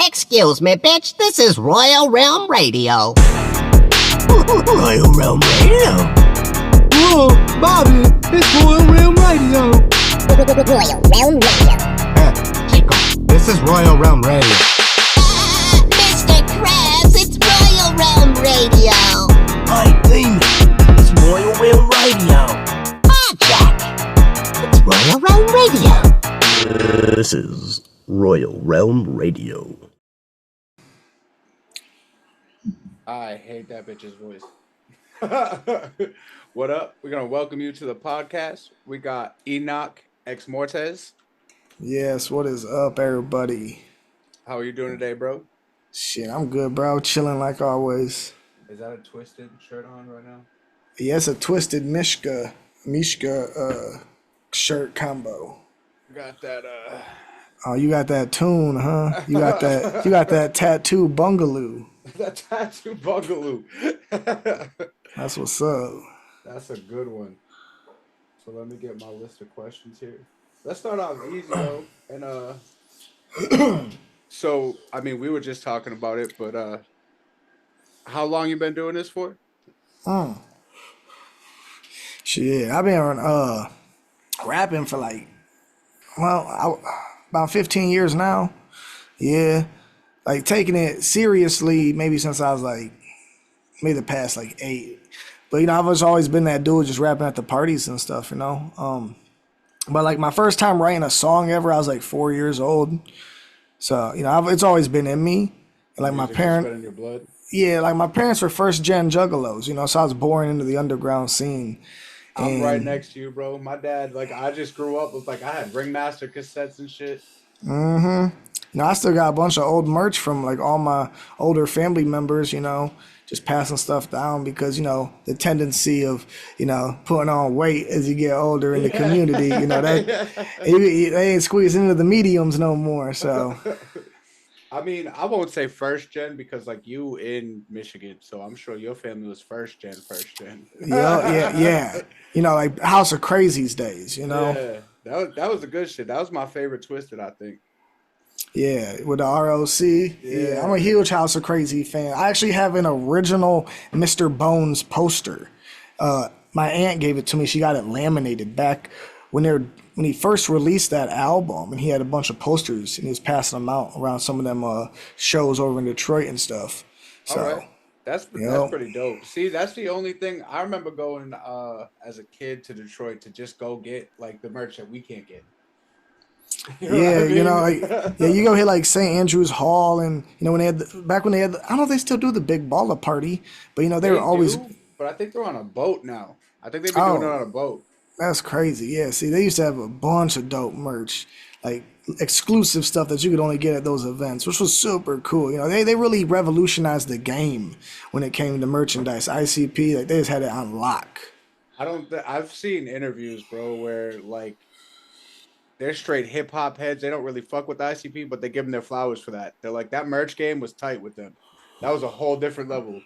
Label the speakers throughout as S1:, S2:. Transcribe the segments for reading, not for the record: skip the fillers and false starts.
S1: Excuse me, bitch. This is Royal Realm Radio.
S2: Royal Realm Radio?
S3: Whoa, Bobby, it's Royal Realm Radio.
S4: Royal Realm Radio.
S2: Chico, this is Royal Realm Radio.
S1: Mr. Krabs, it's Royal Realm Radio.
S2: Hi, Damon. It's Royal Realm Radio.
S1: Jack, it's Royal Realm Radio.
S2: This is Royal Realm Radio.
S5: I hate that bitch's voice. What up? We're gonna welcome you to the podcast. We got Enoch X Mortez.
S3: Yes, what is up, everybody?
S5: How are you doing today, bro?
S3: Shit, I'm good, bro. Chilling like always.
S5: Is that a twisted shirt on right now?
S3: Yes, a twisted Mishka shirt combo.
S5: Got that
S3: Oh, you got that tune, huh? You got that tattoo bungaloo.
S5: that tattoo boogaloo.
S3: That's what's up.
S5: That's a good one. So let me get my list of questions here. Let's start off easy though. And so I mean we were just talking about it, but how long you been doing this for?
S3: Shit, I've been rapping for about 15 years now. Yeah. Like taking it seriously maybe since I was maybe the past 8. But I've always been that dude just rapping at the parties and stuff, But my first time writing a song ever, I was 4 years old. So, it's always been in me. And my parents,
S5: in your blood.
S3: yeah, my parents were first gen juggalos, so I was born into the underground scene.
S5: I'm right next to you, bro. My dad, I just grew up with I had Ringmaster cassettes and shit.
S3: I still got a bunch of old merch from all my older family members, just passing stuff down because, the tendency of, putting on weight as you get older in the community, that they ain't squeezing into the mediums no more. So,
S5: I mean, I won't say first gen because you in Michigan, so I'm sure your family was first gen.
S3: yeah. House of Crazies days,
S5: Yeah, that was the good shit. That was my favorite Twisted, I think.
S3: Yeah, with the ROC. Yeah, I'm a huge House of Crazy fan. I actually have an original Mr. Bones poster. My aunt gave it to me. She got it laminated back when he first released that album, and he had a bunch of posters, and he was passing them out around some of them shows over in Detroit and stuff. So,
S5: all right. That's pretty dope. See, that's the only thing I remember going as a kid to Detroit to just go get the merch that we can't get.
S3: You go hit St. Andrews Hall, and when they had I don't know if they still do the Big Baller Party, but they were always.
S5: But I think they're on a boat now. I think they've been doing it on a boat.
S3: That's crazy. Yeah, see, they used to have a bunch of dope merch, exclusive stuff that you could only get at those events, which was super cool. They really revolutionized the game when it came to merchandise. ICP, they just had it on lock.
S5: I've seen interviews, bro, where they're straight hip hop heads. They don't really fuck with the ICP, but they give them their flowers for that. They're that merch game was tight with them. That was a whole different level.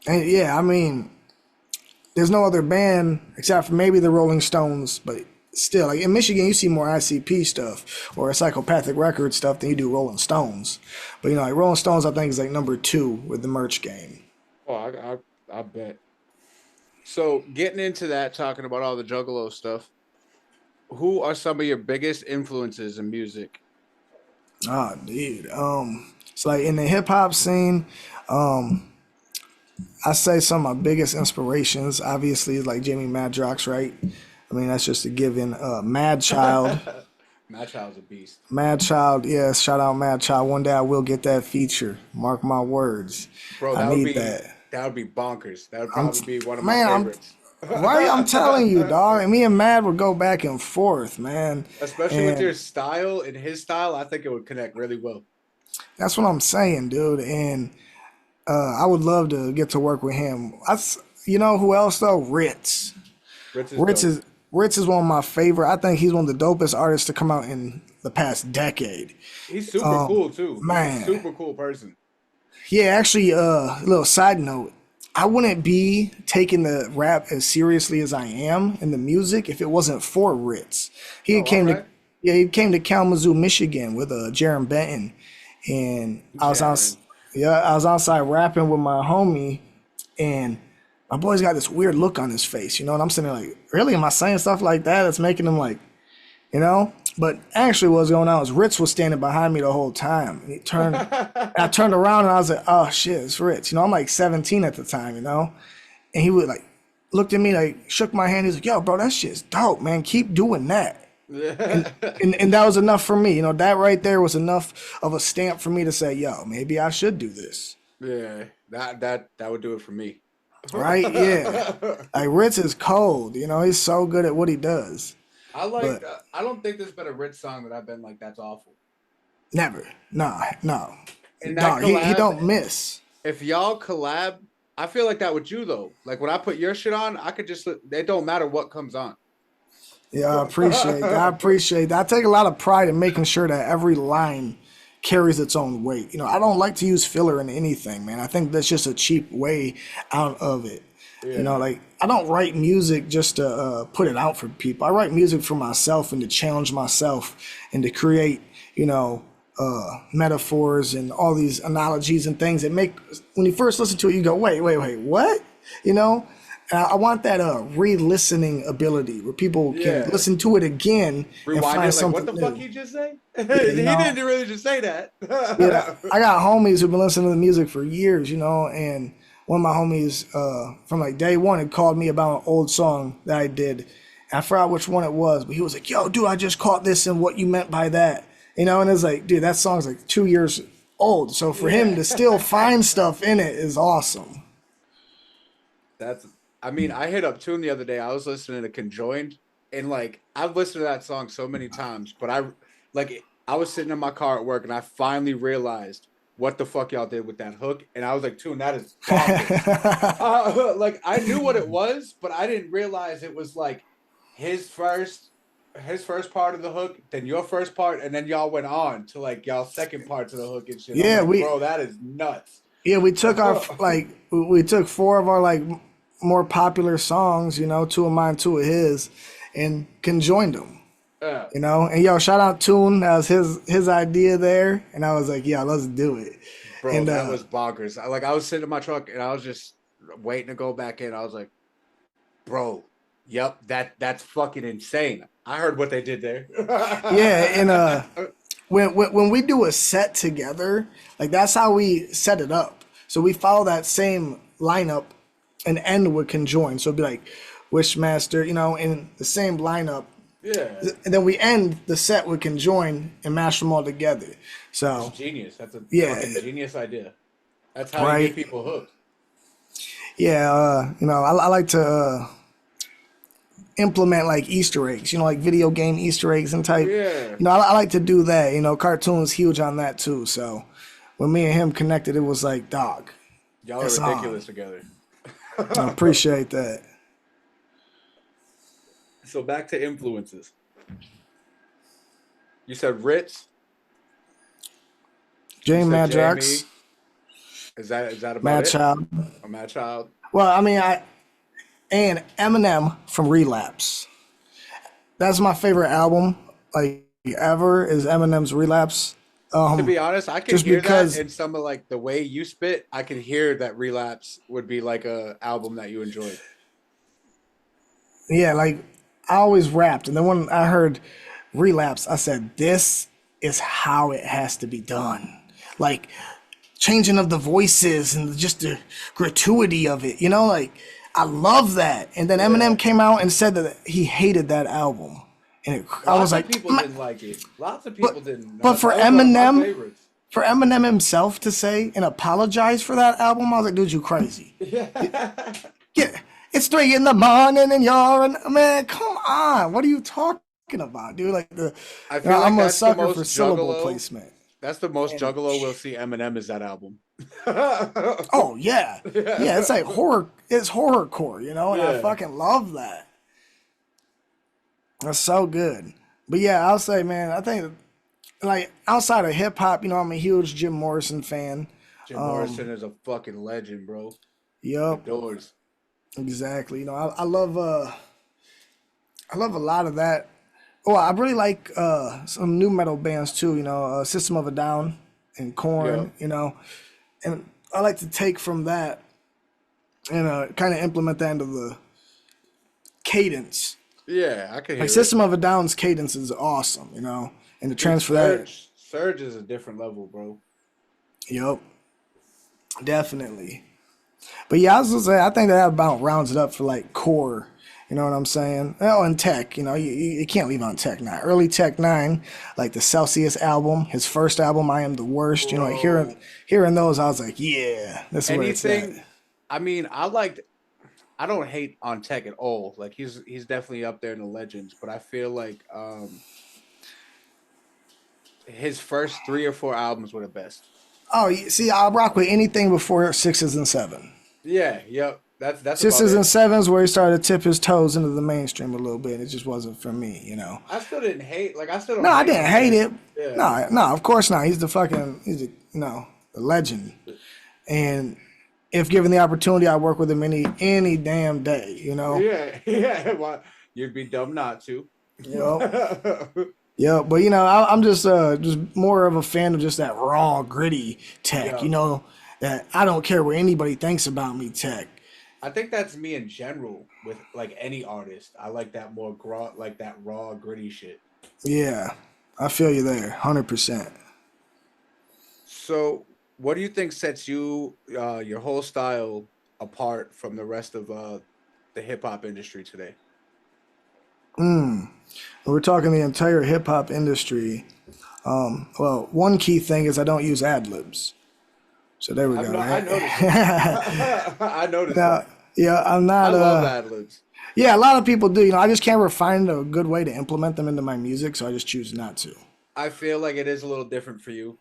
S3: And yeah, I mean, there's no other band except for maybe the Rolling Stones, but still, in Michigan, you see more ICP stuff or Psychopathic Records stuff than you do Rolling Stones. But Rolling Stones, I think is number 2 with the merch game.
S5: Oh, I bet. So getting into that, talking about all the Juggalo stuff. Who are some of your biggest influences in music?
S3: Oh, dude. So in the hip hop scene, I say some of my biggest inspirations, obviously, is Jimmy Madrox, right? I mean, that's just a given. Madchild.
S5: Madchild's a beast.
S3: Madchild, yes. Shout out Madchild. One day I will get that feature. Mark my words.
S5: Bro,
S3: I need that.
S5: That would be bonkers. That would probably be one of my favorites.
S3: Right, I'm telling you, dog. And me and Mad would go back and forth, man.
S5: Especially with your style and his style, I think it would connect really well.
S3: That's what I'm saying, dude. And I would love to get to work with him. Who else though? Ritz. Ritz is one of my favorite. I think he's one of the dopest artists to come out in the past decade.
S5: He's super cool too.
S3: Man,
S5: he's a super cool person.
S3: Yeah, actually, a little side note. I wouldn't be taking the rap as seriously as I am in the music if it wasn't for Ritz. He came to Kalamazoo, Michigan with Jaron Benton, and
S5: Jamming.
S3: I was outside rapping with my homie, and my boy's got this weird look on his face, you know, and I'm sitting there like, really, am I saying stuff like that? That's making him like, you know. But actually, what was going on was Ritz was standing behind me the whole time. And I turned around and I was like, oh shit, it's Ritz. You know, I'm like 17 at the time, you know, and he would like looked at me, like shook my hand. He's like, yo, bro, that shit's dope, man. Keep doing that. And that was enough for me. You know, that right there was enough of a stamp for me to say, yo, maybe I should do this.
S5: Yeah, that would do it for me.
S3: Right? Yeah. Like Ritz is cold. You know, he's so good at what he does.
S5: I like.
S3: But
S5: I don't think there's been a Rich song that I've been like, that's awful.
S3: never. No, no.
S5: And that
S3: Dog, he
S5: collab,
S3: don't miss.
S5: if y'all collab, I feel like that with you though. Like when I put your shit on, I could just. It don't matter what comes on.
S3: Yeah, I appreciate that. I appreciate that. I take a lot of pride in making sure that every line carries its own weight. You know, I don't like to use filler in anything, man. I think that's just a cheap way out of it. You know, like I don't write music just to put it out for people. I write music for myself and to challenge myself and to create, you know, metaphors and all these analogies and things that make, when you first listen to it, you go, wait, what? You know? And I want that re-listening ability where people can listen to it again and
S5: Rewind
S3: find
S5: it like,
S3: something
S5: what the
S3: new.
S5: fuck he just say?
S3: you
S5: He
S3: know?
S5: didn't really just say that.
S3: Yeah, I got homies who've been listening to the music for years, you know, and one of my homies from like day one had called me about an old song that I did. And I forgot which one it was, but he was like, yo, dude, I just caught this and what you meant by that. You know, and it's like, dude, that song's like 2 years old. So for him to still find stuff in it is awesome.
S5: I mean, I hit up Tune the other day. I was listening to Conjoined, and like I've listened to that song so many times, but I was sitting in my car at work and I finally realized what the fuck y'all did with that hook, and I was like, Tune, that is bonkers. Like I knew what it was, but I didn't realize it was like his first part of the hook, then your first part, and then y'all went on to like y'all second parts of the hook and shit.
S3: Yeah,
S5: like, bro, that is nuts.
S3: Yeah, we took our we took 4 of our like more popular songs, you know, 2 of mine, 2 of his, and conjoined them.
S5: Yeah.
S3: You know, and yo, shout out Tune. That was his idea there, and I was like, yeah, let's do it.
S5: Bro,
S3: And
S5: that was bonkers. I was sitting in my truck and I was just waiting to go back in. I was like, bro, yep, that's fucking insane. I heard what they did there.
S3: yeah, and when we do a set together, like that's how we set it up. So we follow that same lineup and end with conjoin. So it'd be like Wishmaster, you know, in the same lineup.
S5: Yeah.
S3: And then we end the set with conjoin and mash them all together. So
S5: It's genius. That's a
S3: Yeah.
S5: fucking genius idea. That's how you
S3: Right.
S5: get people hooked.
S3: yeah, you know, I like to implement like Easter eggs, you know, like video game Easter eggs and type.
S5: Yeah.
S3: You know, I like to do that. You know, Cartoon's huge on that too. So when me and him connected, it was like, dog,
S5: Y'all are
S3: It's on.
S5: ridiculous together.
S3: I appreciate that.
S5: So back to influences. You said Ritz.
S3: Jane
S5: You said
S3: Madrox,
S5: Jamie. Is that about
S3: Mad
S5: it?
S3: Child.
S5: Or Mad Child.
S3: Well, I mean, and Eminem from Relapse. That's my favorite album, like ever, is Eminem's Relapse.
S5: To be honest, I can
S3: just
S5: hear
S3: because-
S5: that in some of like the way you spit. I can hear that Relapse would be like a album that you enjoyed.
S3: Yeah, like I always rapped, and then when I heard Relapse, I said, "This is how it has to be done." Like changing of the voices and just the gratuity of it. You know, like I love that. And then Eminem came out and said that he hated that album, and I was like,
S5: people didn't like it. Lots of people didn't.
S3: but for
S5: That was one of my
S3: Eminem-
S5: favorites.
S3: for Eminem himself to say and apologize for that album, I was like, dude, you crazy. Yeah, it's 3 in the morning and you're man, come on. What are you talking about, dude? Like
S5: I feel like
S3: I'm a
S5: that's the
S3: sucker
S5: most
S3: for syllable
S5: Juggalo.
S3: placement.
S5: That's the most Juggalo we'll see Eminem is that album.
S3: Oh yeah. Yeah, it's like horror, it's horrorcore, you know, and I
S5: Yeah.
S3: fucking love that. That's so good. But yeah, I'll say, man, I think like outside of hip hop, you know, I'm a huge Jim Morrison fan.
S5: Jim Morrison is a fucking legend, bro.
S3: Yup.
S5: Doors.
S3: Exactly. You know, I love a lot of that. Oh, I really like some new metal bands too. You know, System of a Down. and Corn, and I like to take from that and kind of implement that into the cadence.
S5: Yeah, I can hear
S3: Like
S5: it.
S3: System of a Down's cadence is awesome, and to transfer that.
S5: Surge is a different level, bro.
S3: Yep, definitely. But yeah, I was gonna say I think that about rounds it up for like core. You know what I'm saying? Oh, and Tech. You can't leave on Tech 9. Early Tech 9, like the Celsius album, his first album, I Am the Worst. Like hearing those, I was like, yeah, this is where it's at.
S5: I mean, I don't hate on Tech at all. Like he's definitely up there in the legends, but I feel like his first 3 or 4 albums were the best.
S3: Oh, see, I'll rock with anything before 6s and 7.
S5: Yeah, yep. That's
S3: 6s and 7s where he started to tip his toes into the mainstream a little bit. It just wasn't for me,
S5: I still didn't hate. Like I still don't.
S3: No, I didn't hate it.
S5: Yeah.
S3: No, of course not. He's the legend. And if given the opportunity, I work with him any damn day.
S5: Yeah. Well, you'd be dumb not to.
S3: Yeah, but I'm just more of a fan of just that raw, gritty Tech.
S5: Yeah.
S3: That I don't care what anybody thinks about me, Tech.
S5: I think that's me in general with like any artist. I like that more raw, gritty shit.
S3: Yeah, I feel you there, 100%.
S5: So, what do you think sets you, your whole style, apart from the rest of the hip hop industry today?
S3: We're talking the entire hip hop industry. Well, one key thing is I don't use ad libs. So there we go.
S5: I
S3: Right?
S5: noticed. I noticed. that.
S3: Yeah, I'm not.
S5: I love ad libs.
S3: Yeah, a lot of people do. I just can't ever find a good way to implement them into my music, so I just choose not to.
S5: I feel like it is a little different for you.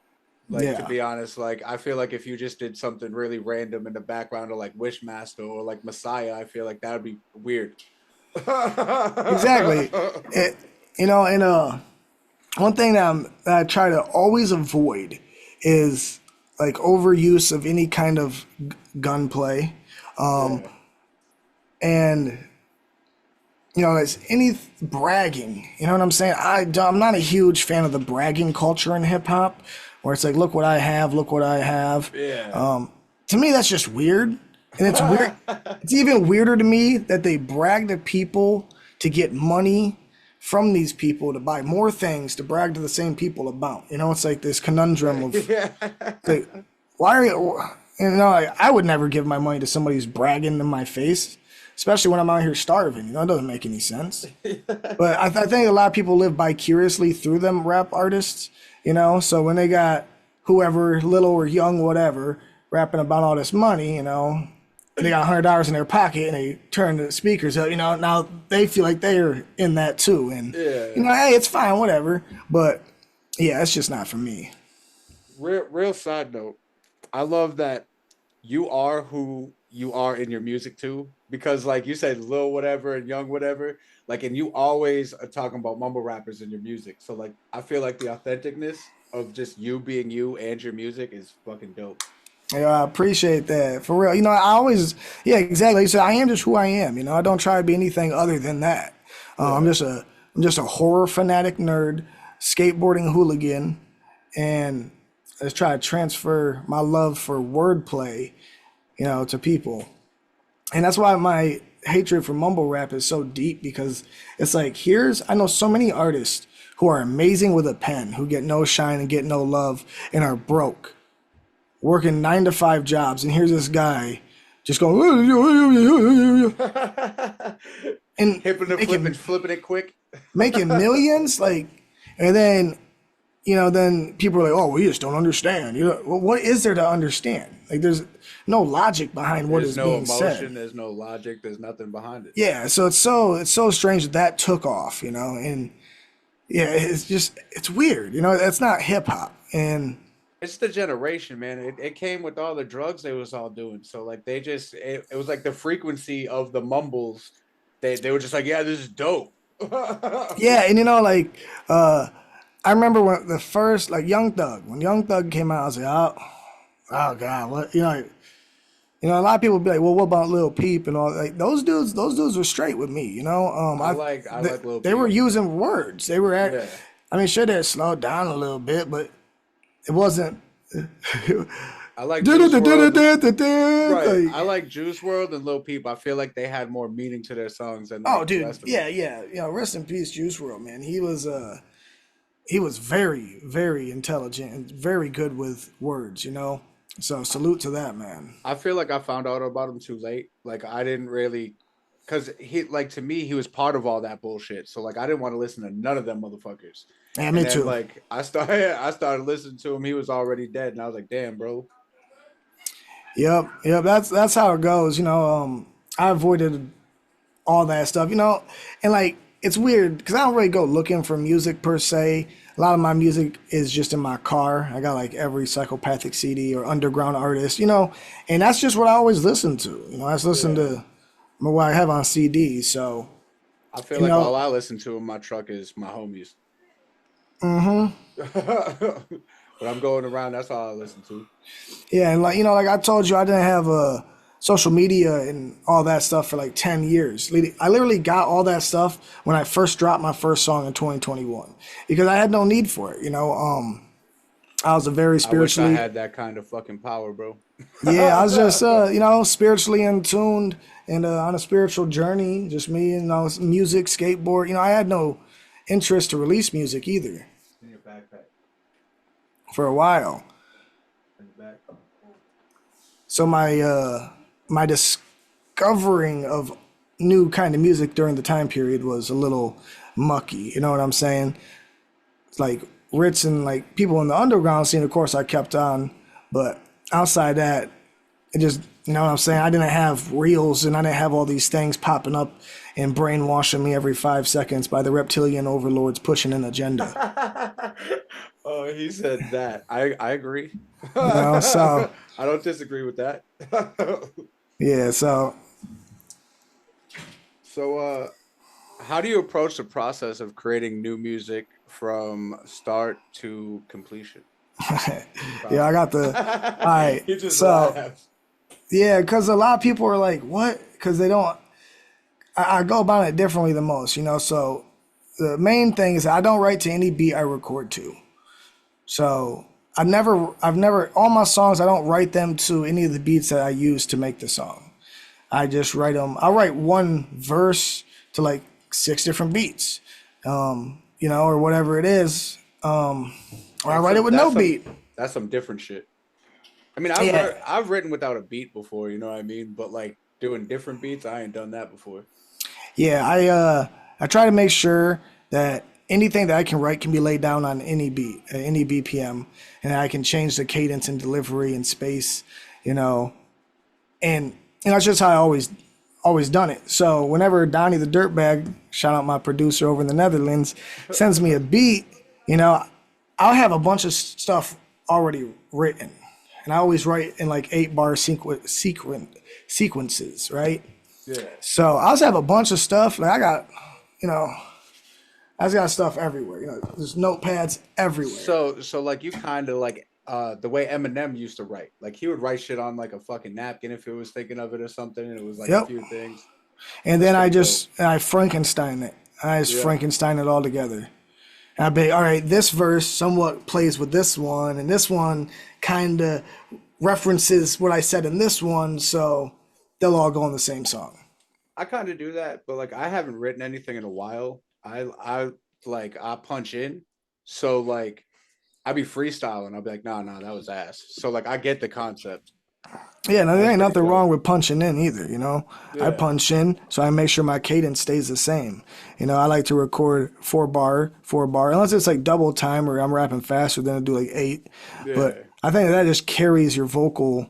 S5: To be honest, like I feel like if you just did something really random in the background of like Wishmaster or like Messiah, I feel like that would be weird.
S3: Exactly. One thing that I try to always avoid is like overuse of any kind of gunplay. And it's any bragging. You know what I'm saying? I'm not a huge fan of the bragging culture in hip hop, where it's like, look what I have, look what I have.
S5: Yeah.
S3: To me, that's just weird, and it's weird. It's even weirder to me that they brag to people to get money from these people to buy more things to brag to the same people about. It's like this conundrum of, like, why are you? I would never give my money to somebody who's bragging in my face, especially when I'm out here starving. It doesn't make any sense. But I think a lot of people live vicariously through them rap artists, So when they got whoever, little or young, whatever, rapping about all this money, they got $100 in their pocket and they turn the speakers up, now they feel like they're in that too. And, hey, it's fine, whatever. But yeah, it's just not for me.
S5: Real side note. I love that you are who you are in your music too, because like you said, Lil whatever and Young whatever, like, and you always are talking about mumble rappers in your music. So like, I feel like the authenticness of just you being you and your music is fucking dope.
S3: Yeah, I appreciate that. For real. I always, yeah, exactly. Like you said, I am just who I am. I don't try to be anything other than that. I'm just a horror fanatic nerd, skateboarding hooligan, and I just try to transfer my love for wordplay, to people. And that's why my hatred for mumble rap is so deep, because it's like, I know so many artists who are amazing with a pen, who get no shine and get no love and are broke, working 9-to-5 jobs. And here's this guy just going, and
S5: flipping it quick,
S3: making millions. Like, and then, then people are like, oh, we just don't understand. Well, what is there to understand? Like, there's no logic behind what is being said.
S5: There's no emotion, there's no logic, there's nothing behind it.
S3: Yeah, so it's so strange that took off, and yeah, it's weird. That's not hip hop, and
S5: it's the generation, man. It came with all the drugs they was all doing. So like it was like the frequency of the mumbles. They were just like, yeah, this is dope.
S3: Yeah, and I remember when the first, like, when Young Thug came out, I was like, oh God, what, a lot of people would be like, well, what about Lil Peep and all? Like, those dudes were straight with me, I like Lil Peep. They were using words. They were I mean, sure, they slowed down a little bit, but it wasn't
S5: I like Juice WRLD. Right.
S3: Like,
S5: I like Juice WRLD and Lil Peep. I feel like they had more meaning to their songs than
S3: oh,
S5: like the
S3: dude,
S5: rest of them.
S3: yeah. Rest in peace, Juice WRLD, man. He was very, very intelligent and very good with words. So salute to that man.
S5: I feel like I found out about him too late. Like I didn't really, because he like to me he was part of all that bullshit. So like I didn't want to listen to none of them motherfuckers.
S3: Yeah,
S5: And
S3: me
S5: then
S3: too.
S5: like I started listening to him. He was already dead, and I was like, damn, bro.
S3: Yep. That's how it goes. I avoided all that stuff. And like it's weird because I don't really go looking for music per se. A lot of my music is just in my car. I got like every Psychopathic CD or underground artist, and that's just what I always listen to. I just listen to what I have on CD. So
S5: I feel like all I listen to in my truck is my homies. When I'm going around, that's all I listen to.
S3: yeah, and like I told you, I didn't have social media and all that stuff for like 10 years. I literally got all that stuff when I first dropped my first song in 2021 because I had no need for it. I was a very
S5: I wish I
S3: spiritually,
S5: had that kind of fucking power, bro.
S3: yeah, I was just, spiritually in tuned and on a spiritual journey, just me and music, skateboard. I had no interest to release music either
S5: In your backpack.
S3: for a while.
S5: In the back.
S3: So my discovering of new kind of music during the time period was a little mucky. You know what I'm saying? It's like Ritz and like people in the underground scene, of course, I kept on, but outside that, it just, you know what I'm saying? I didn't have reels and I didn't have all these things popping up and brainwashing me every 5 seconds by the reptilian overlords pushing an agenda.
S5: Oh, he said that. I agree.
S3: So
S5: I don't disagree with that.
S3: yeah, so
S5: So, how do you approach the process of creating new music from start to completion?
S3: yeah, I got the all right.
S5: He just
S3: So
S5: laughs.
S3: yeah, because a lot of people are like, what? Because they don't. I go about it differently than most, So the main thing is I don't write to any beat I record to. So I've never, all my songs, I don't write them to any of the beats that I use to make the song. I just write them. I write one verse to like 6 different beats, or whatever it is. Or I write it with no beat.
S5: That's some different shit. I mean,
S3: Yeah.
S5: I've written without a beat before, you know what I mean? But like doing different beats, I ain't done that before.
S3: Yeah, I try to make sure that anything that I can write can be laid down on any beat, any BPM, and I can change the cadence and delivery and space, and that's just how I always done it. So whenever Donnie the Dirtbag, shout out my producer over in the Netherlands, sends me a beat, I'll have a bunch of stuff already written, and I always write in like 8-bar sequences, right?
S5: Yeah.
S3: So I also have a bunch of stuff. Like I got, I just got stuff everywhere. There's notepads everywhere.
S5: So like you kind of like the way Eminem used to write. Like he would write shit on like a fucking napkin if he was thinking of it or something, and it was like
S3: Yep.
S5: a few things.
S3: And then I
S5: That's
S3: Frankenstein it. I just
S5: Yeah.
S3: Frankenstein it all together. And I be all right. This verse somewhat plays with this one, and this one kind of references what I said in this one, so they'll all go in the same song.
S5: I kind of do that, but like I haven't written anything in a while. I punch in, so like I be freestyling. I'll be like, nah, that was ass. So like I get the concept.
S3: Yeah, no, there ain't nothing
S5: cool.
S3: wrong with punching in either, I
S5: Yeah.
S3: punch in, so I make sure my cadence stays the same. I like to record 4-bar, unless it's like double time or I'm rapping faster, then I do like 8.
S5: Yeah.
S3: But I think that just carries your vocal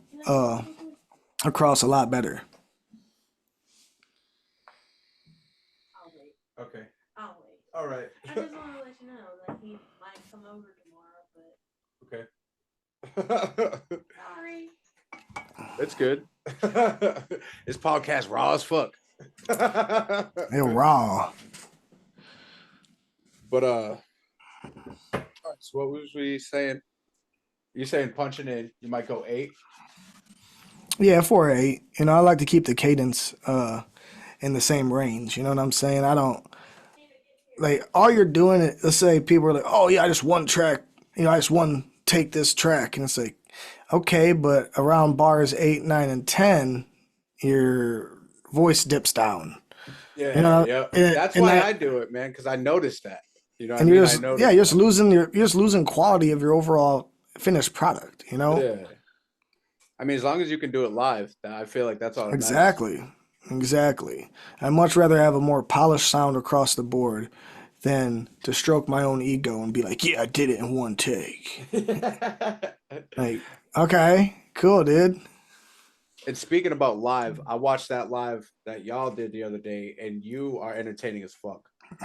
S3: across a lot better.
S5: Okay.
S6: I'll wait.
S5: All right.
S6: I just want to let you know that he might come over tomorrow, but
S5: Okay.
S6: sorry.
S5: It's good. This podcast raw as fuck.
S3: They're raw.
S5: But all right, so what was we saying? You saying punching in, you might go 8.
S3: Yeah, 4 or 8. I like to keep the cadence in the same range. You know what I'm saying? I don't like all you're doing. Let's say people are like, "Oh yeah, I just one track. I just one take this track. And it's like, okay, but around bars 8, 9, and 10, your voice dips down.
S5: Yeah,
S3: You know,
S5: yeah.
S3: and,
S5: That's
S3: and
S5: why
S3: that,
S5: I do it, man, because I noticed that. You know what I
S3: and
S5: mean?
S3: you're
S5: I
S3: just,
S5: noticed.
S3: yeah, you're just losing quality of your overall finished product, you know?
S5: Yeah. I mean, as long as you can do it live, I feel like that's all that matters.
S3: Exactly. Exactly. I'd much rather have a more polished sound across the board than to stroke my own ego and be like, yeah, I did it in one take. Like, okay, cool, dude.
S5: And speaking about live, I watched that live that y'all did the other day, and you are entertaining as fuck.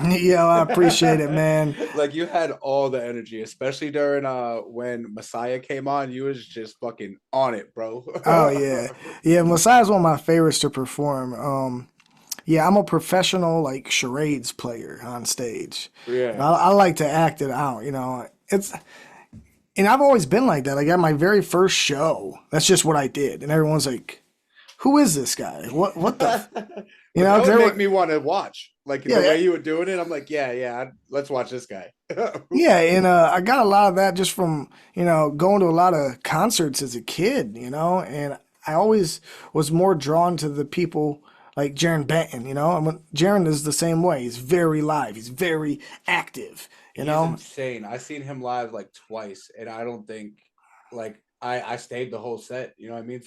S3: Yeah, I appreciate it, man.
S5: Like you had all the energy, especially during when Messiah came on. You was just fucking on it, bro.
S3: Oh yeah. Yeah, Messiah's one of my favorites to perform. Yeah, I'm a professional like charades player on stage.
S5: Yeah,
S3: I like to act it out, you know. And I've always been like that. Like at my very first show, that's just what I did. And everyone's like, "Who is this guy? What the?" You know,
S5: that
S3: 'cause
S5: would make
S3: everyone-
S5: me want to watch. Like
S3: Yeah,
S5: the way you were doing it, I'm like, let's watch this guy.
S3: yeah, and I got a lot of that just from, you know, going to a lot of concerts as a kid, you know, and I always was more drawn to the people like Jaron Benton, you know. Jaron is the same way. He's very live. He's very active, you
S5: He's
S3: know.
S5: insane. I seen him live like twice, and I don't think like I stayed the whole set. You know what I mean?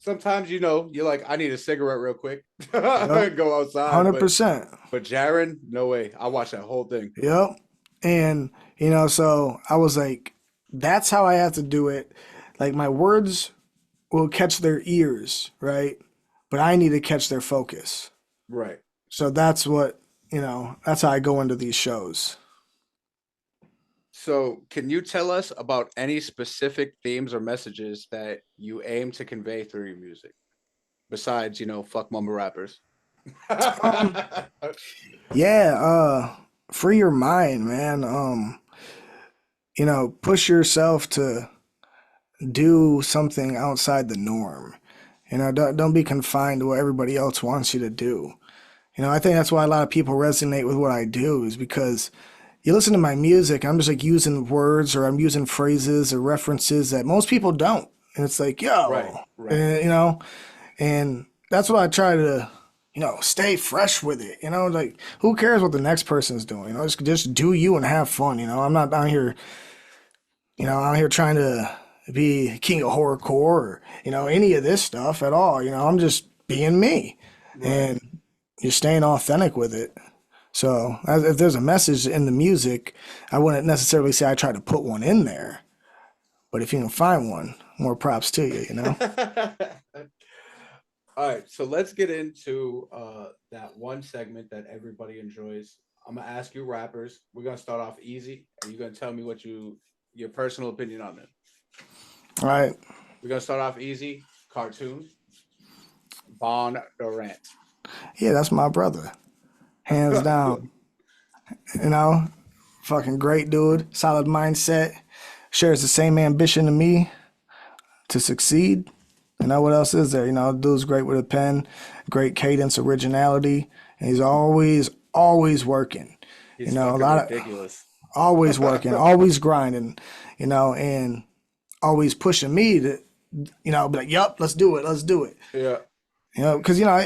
S5: Sometimes you know you're like, I need a cigarette real quick,
S3: Yep.
S5: go outside.
S3: 100%.
S5: But Jaron, no way. I watched that whole thing.
S3: Yep. And, you know, so I was like, that's how I have to do it. Like my words will catch their ears, right? But I need to catch their focus.
S5: Right.
S3: So that's what, you know, that's how I go into these shows.
S5: So, can you tell us about any specific themes or messages that you aim to convey through your music, besides, you know, fuck mumble rappers?
S3: Yeah, free your mind, man. You know, push yourself to do something outside the norm. You know, don't be confined to what everybody else wants you to do. You know, I think that's why a lot of people resonate with what I do is because you listen to my music, I'm just like using words or I'm using phrases or references that most people don't. And it's like, yo,
S5: Right.
S3: you know, and that's what I try to, you know, stay fresh with it. You know, like who cares what the next person's doing? You know, just do you and have fun. You know, I'm not out here, you know, out here trying to be king of horrorcore or, you know, any of this stuff at all. You know, I'm just being me and you're staying authentic with it. So if there's a message in the music, I wouldn't necessarily say I try to put one in there. But if you can find one, more props to you, you know?
S5: All right, so let's get into that one segment that everybody enjoys. I'm gonna ask you rappers. We're gonna start off easy, and you're gonna tell me what your personal opinion on them.
S3: All right.
S5: We're gonna start off easy. Cartoon. Bon Durant.
S3: Yeah, that's my brother. Hands down. You know, fucking great dude, solid mindset, shares the same ambition to me to succeed. You know, what else is there? You know, dude's great with a pen, great cadence, originality, and he's always working.
S5: He's
S3: You know, a
S5: fucking
S3: lot of
S5: ridiculous.
S3: always working, always grinding, you know, and always pushing me to, you know, be like, yup, let's do it.
S5: Yeah.
S3: You know, because, you know,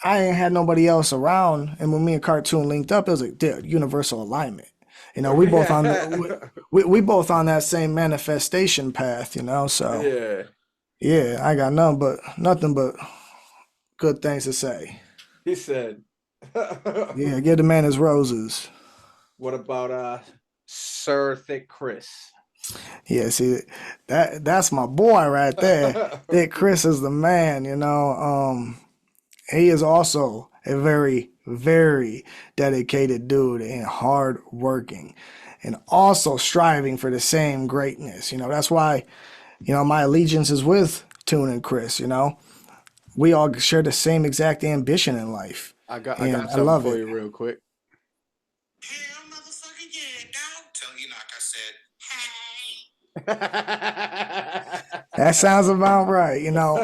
S3: I ain't had nobody else around. And when me and Cartoon linked up, it was like, dude, universal alignment. You know, we both on we both on that same manifestation path, you know. So yeah, I got nothing but good things to say.
S5: He said.
S3: Yeah, give the man his roses.
S5: What about Sir Thick Chris?
S3: Yeah, see that's my boy right there. That Chris is the man, you know. He is also a very, very dedicated dude and hard working and also striving for the same greatness. You know, that's why, you know, my allegiance is with Tune and Chris, you know. We all share the same exact ambition in life.
S5: I got
S3: And
S5: something
S3: love
S5: for
S3: it.
S5: you real quick.
S7: Hell, motherfucker, yeah, dog. Tell you like I said, hey.
S3: That sounds about right, you know.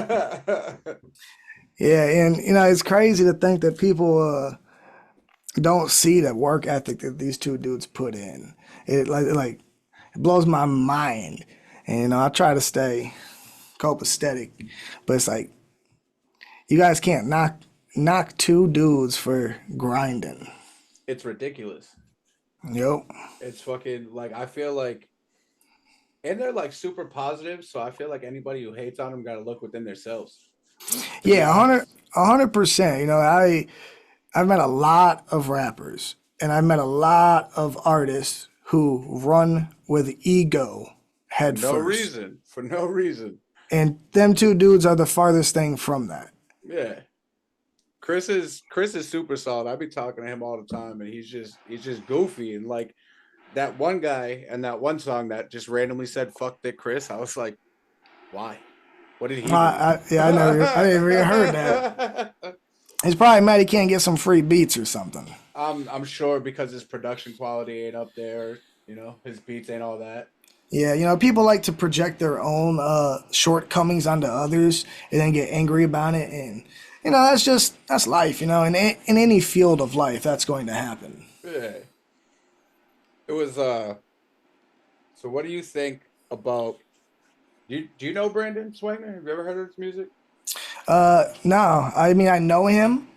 S3: Yeah, and you know, it's crazy to think that people don't see the work ethic that these two dudes put in. It like It blows my mind. And you know, I try to stay copacetic, but it's like you guys can't knock two dudes for grinding.
S5: It's ridiculous.
S3: Yep.
S5: It's fucking like I feel like, and they're like super positive. So I feel like anybody who hates on them got to look within themselves.
S3: Yeah, 100%. You know, I've met a lot of rappers, and I've met a lot of artists who run with ego head
S5: No
S3: first.
S5: reason. For no reason.
S3: And them two dudes are the farthest thing from that.
S5: Yeah. Chris is super solid. I be talking to him all the time, and he's just goofy. And like that one guy and that one song that just randomly said "fuck Dick Chris," I was like, why? What did he do?
S3: I didn't even heard that. He's probably mad he can't get some free beats or something.
S5: I'm sure because his production quality ain't up there. You know, his beats ain't all that.
S3: Yeah, you know, people like to project their own shortcomings onto others and then get angry about it. And, you know, that's life, you know, in any field of life, that's going to happen.
S5: Yeah. It was, so what do you think about, do you know Brandon Swagner? Have you ever heard of his music?
S3: No, I mean, I know him,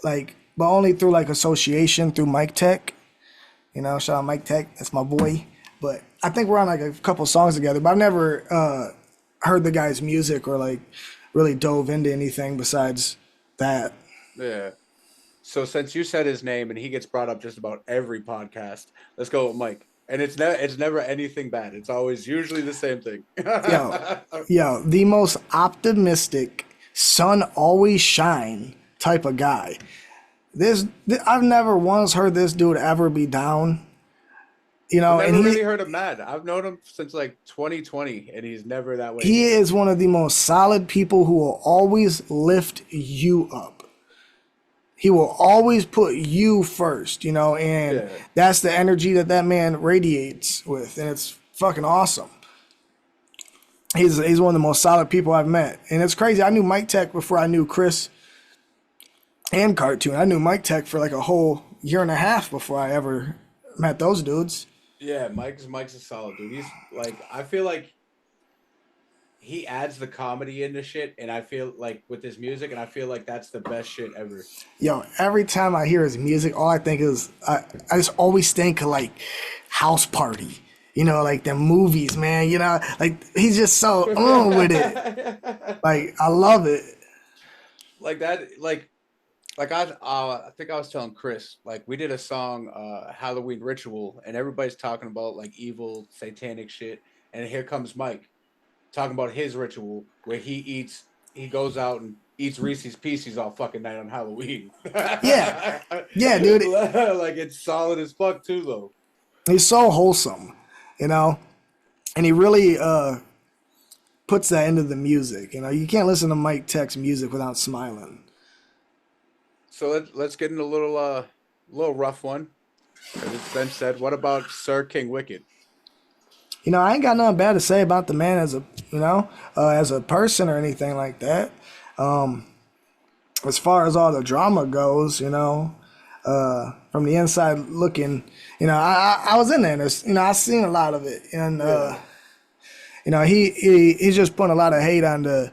S3: like, but only through, like, association through Mike Tech. You know, shout out Mike Tech, that's my boy. But I think we're on like a couple songs together, but I've never heard the guy's music or like really dove into anything besides that.
S5: Yeah. So since you said his name and he gets brought up just about every podcast, let's go with Mike. And it's never anything bad. It's always usually the same thing.
S3: Yo, the most optimistic, sun always shine type of guy. I've never once heard this dude ever be down. You know,
S5: I've never really heard him mad. I've known him since like 2020, and he's never that way.
S3: He is one of the most solid people who will always lift you up. He will always put you first, you know, and that's the energy that man radiates with, and it's fucking awesome. He's one of the most solid people I've met, and it's crazy. I knew Mike Tech before I knew Chris and Cartoon. I knew Mike Tech for like a whole year and a half before I ever met those dudes.
S5: Yeah, Mike's a solid dude. He's like, I feel like he adds the comedy into shit, and I feel like with his music, and I feel like that's the best shit ever.
S3: Yo, every time I hear his music, all I think is I just always think of like House Party. You know, like the movies, man. You know, like he's just so on with it. Like I love it.
S5: Like that, like I think I was telling Chris, like we did a song, Halloween Ritual, and everybody's talking about like evil satanic shit, and here comes Mike talking about his ritual where he goes out and eats Reese's Pieces all fucking night on Halloween.
S3: Yeah, dude.
S5: Like it's solid as fuck too, though.
S3: He's so wholesome, you know, and he really puts that into the music. You know, you can't listen to Mike Tech's music without smiling.
S5: So let's get into a little rough one. As it's been said, what about Sir King Wicked?
S3: You know, I ain't got nothing bad to say about the man as a person or anything like that. As far as all the drama goes, you know, from the inside looking, you know, I was in there. And you know, I seen a lot of it, and you know, he's just putting a lot of hate on the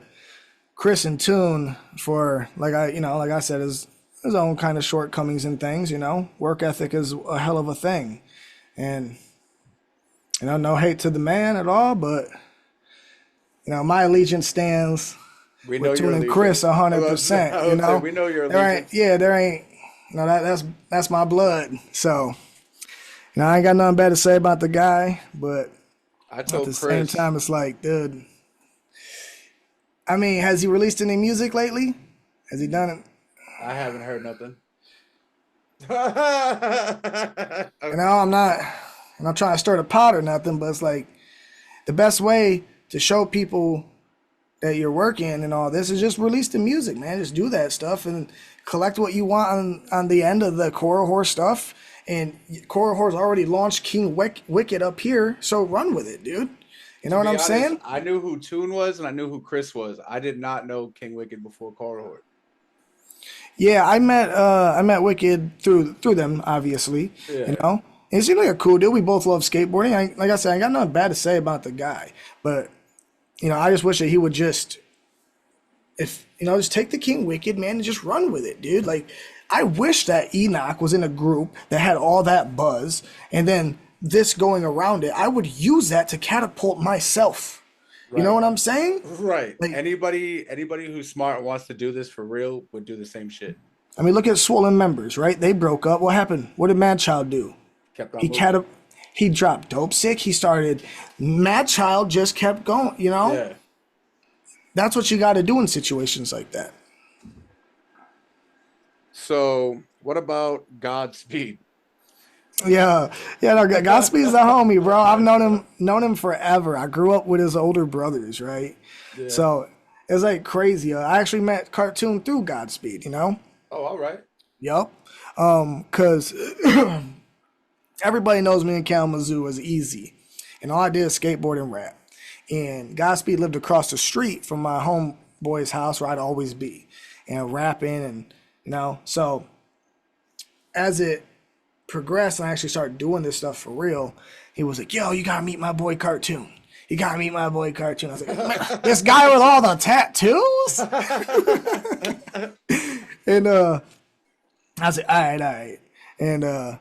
S3: Chris and Tune for like I said, his own kind of shortcomings and things. You know, work ethic is a hell of a thing, and you know, no hate to the man at all, but you know, my allegiance stands with Tune and Chris 100%. You know,
S5: we know your allegiance.
S3: There ain't. No, that's my blood. So, you know, I ain't got nothing bad to say about the guy, but
S5: I told
S3: at the
S5: Chris,
S3: same time, it's like, dude. I mean, has he released any music lately? Has he done it?
S5: I haven't heard nothing.
S3: You know, I'm not trying to stir the pot or nothing, but it's like the best way to show people that you're working and all this is just release the music, man. Just do that stuff and collect what you want on the end of the Korihor stuff. And Korihor's already launched King Wicked up here, so run with it, dude. You know what I'm saying?
S5: I knew who Tune was and I knew who Chris was. I did not know King Wicked before Korihor.
S3: Yeah, I met Wicked through them, obviously.
S5: Yeah.
S3: You know, And he seemed like a cool dude. We both love skateboarding. Like I said, I got nothing bad to say about the guy. But, I just wish that he would just take the King Wicked, man, and just run with it, dude. Like, I wish that Enoch was in a group that had all that buzz, and then this going around it. I would use that to catapult myself. You know what I'm saying?
S5: Right.
S3: Like,
S5: anybody who's smart and wants to do this for real would do the same shit.
S3: I mean, look at Swollen Members, right? They broke up. What happened? What did Mad Child do?
S5: Kept on
S3: He dropped Dope Sick. He started. Mad Child just kept going.
S5: Yeah.
S3: That's what you got to do in situations like that.
S5: So, what about Godspeed?
S3: Yeah. No, Godspeed's the homie, bro. I've known him forever. I grew up with his older brothers, right? Yeah. So it's like crazy. I actually met Cartoon through Godspeed,
S5: Oh, all right.
S3: Yup. Cause everybody knows me in Kalamazoo as Easy, and all I did is skateboard and rap. And Godspeed lived across the street from my homeboy's house where I'd always be, and rapping, and so as it progressed and I actually started doing this stuff for real, he was like, yo, you gotta meet my boy Cartoon. You gotta meet my boy Cartoon. I was like, man, this guy with all the tattoos? And I was like, all right. And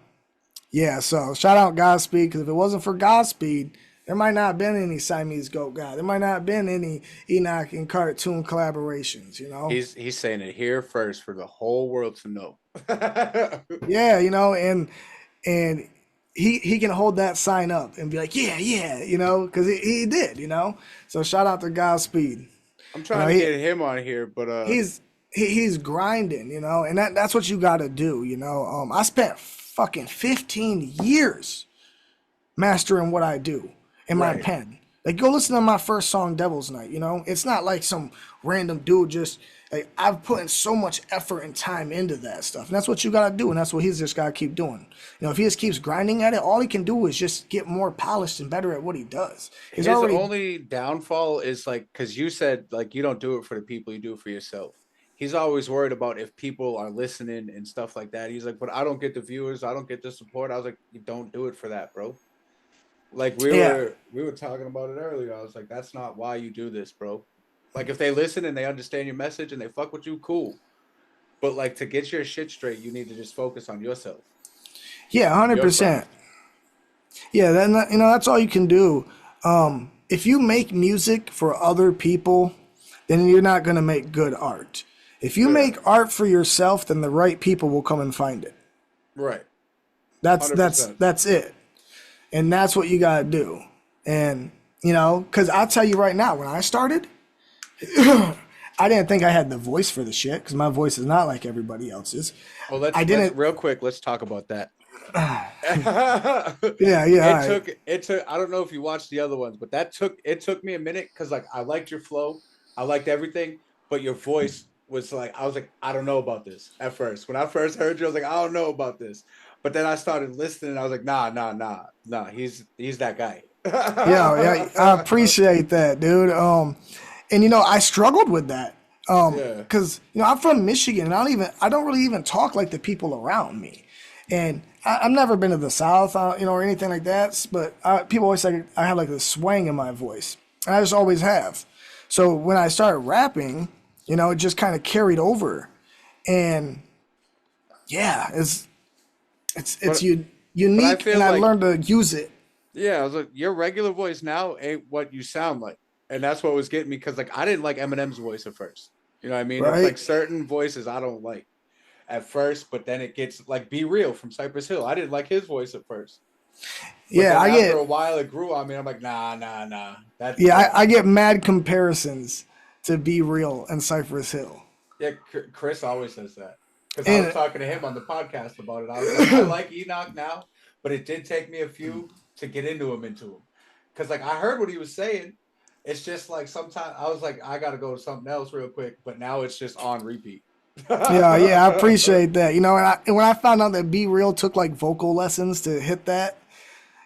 S3: yeah, so shout out Godspeed, because if it wasn't for Godspeed, there might not have been any Siamese Goat God. There might not have been any Enoch and Cartoon collaborations,
S5: He's saying it here first for the whole world to know.
S3: Yeah, and he can hold that sign up and be like, yeah, because he did, So shout out to Godspeed.
S5: I'm trying to get him on here, but
S3: he's grinding, and that's what you got to do, I spent fucking 15 years mastering what I do in my pen. Like, go listen to my first song, Devil's Night, It's not like some random dude just, like, I've put in so much effort and time into that stuff. And that's what you got to do, and that's what he's just got to keep doing. If he just keeps grinding at it, all he can do is just get more polished and better at what he does.
S5: His only downfall is, like, because you said, like, you don't do it for the people, you do it for yourself. He's always worried about if people are listening and stuff like that. He's like, but I don't get the viewers, I don't get the support. I was like, you don't do it for that, bro. Like, we were talking about it earlier. I was like, that's not why you do this, bro. Like, if they listen and they understand your message and they fuck with you, cool. But, like, to get your shit straight, you need to just focus on yourself.
S3: Yeah, 100%. Yeah, then that's all you can do. If you make music for other people, then you're not gonna make good art. If you make art for yourself, then the right people will come and find it.
S5: Right.
S3: That's it. And that's what you gotta do. And because I'll tell you right now, when I started, I didn't think I had the voice for the shit, because my voice is not like everybody else's.
S5: Well, let's real quick. Let's talk about that.
S3: Yeah.
S5: It took. I don't know if you watched the other ones, but it took me a minute, because, like, I liked your flow, I liked everything, but your voice was like, I was like, I don't know about this at first. When I first heard you, I was like, I don't know about this. But then I started listening, and I was like, nah. He's that guy.
S3: Yeah. I appreciate that, dude. And I struggled with that. Because I'm from Michigan, and I don't really even talk like the people around me. And I've never been to the South, or anything like that. But people always say I have like this swang in my voice, and I just always have. So when I started rapping, it just kind of carried over, and yeah, it's unique, and I learned to use it.
S5: Yeah, I was like, your regular voice now ain't what you sound like, and that's what was getting me, because, like, I didn't like Eminem's voice at first. You know what I mean?
S3: Right.
S5: It's like certain voices I don't like at first, but then it gets like Be Real from Cypress Hill. I didn't like his voice at first. But after a while it grew on me. I'm like, nah.
S3: I get mad comparisons to Be Real and Cypress Hill.
S5: Yeah, Chris always says that. Because I was talking to him on the podcast about it. I was like, I like Enoch now, but it did take me a few to get into him. Because, like, I heard what he was saying. It's just like sometimes I was like, I got to go to something else real quick, but now it's just on repeat.
S3: Yeah, I appreciate that. And when I found out that Be Real took like vocal lessons to hit that,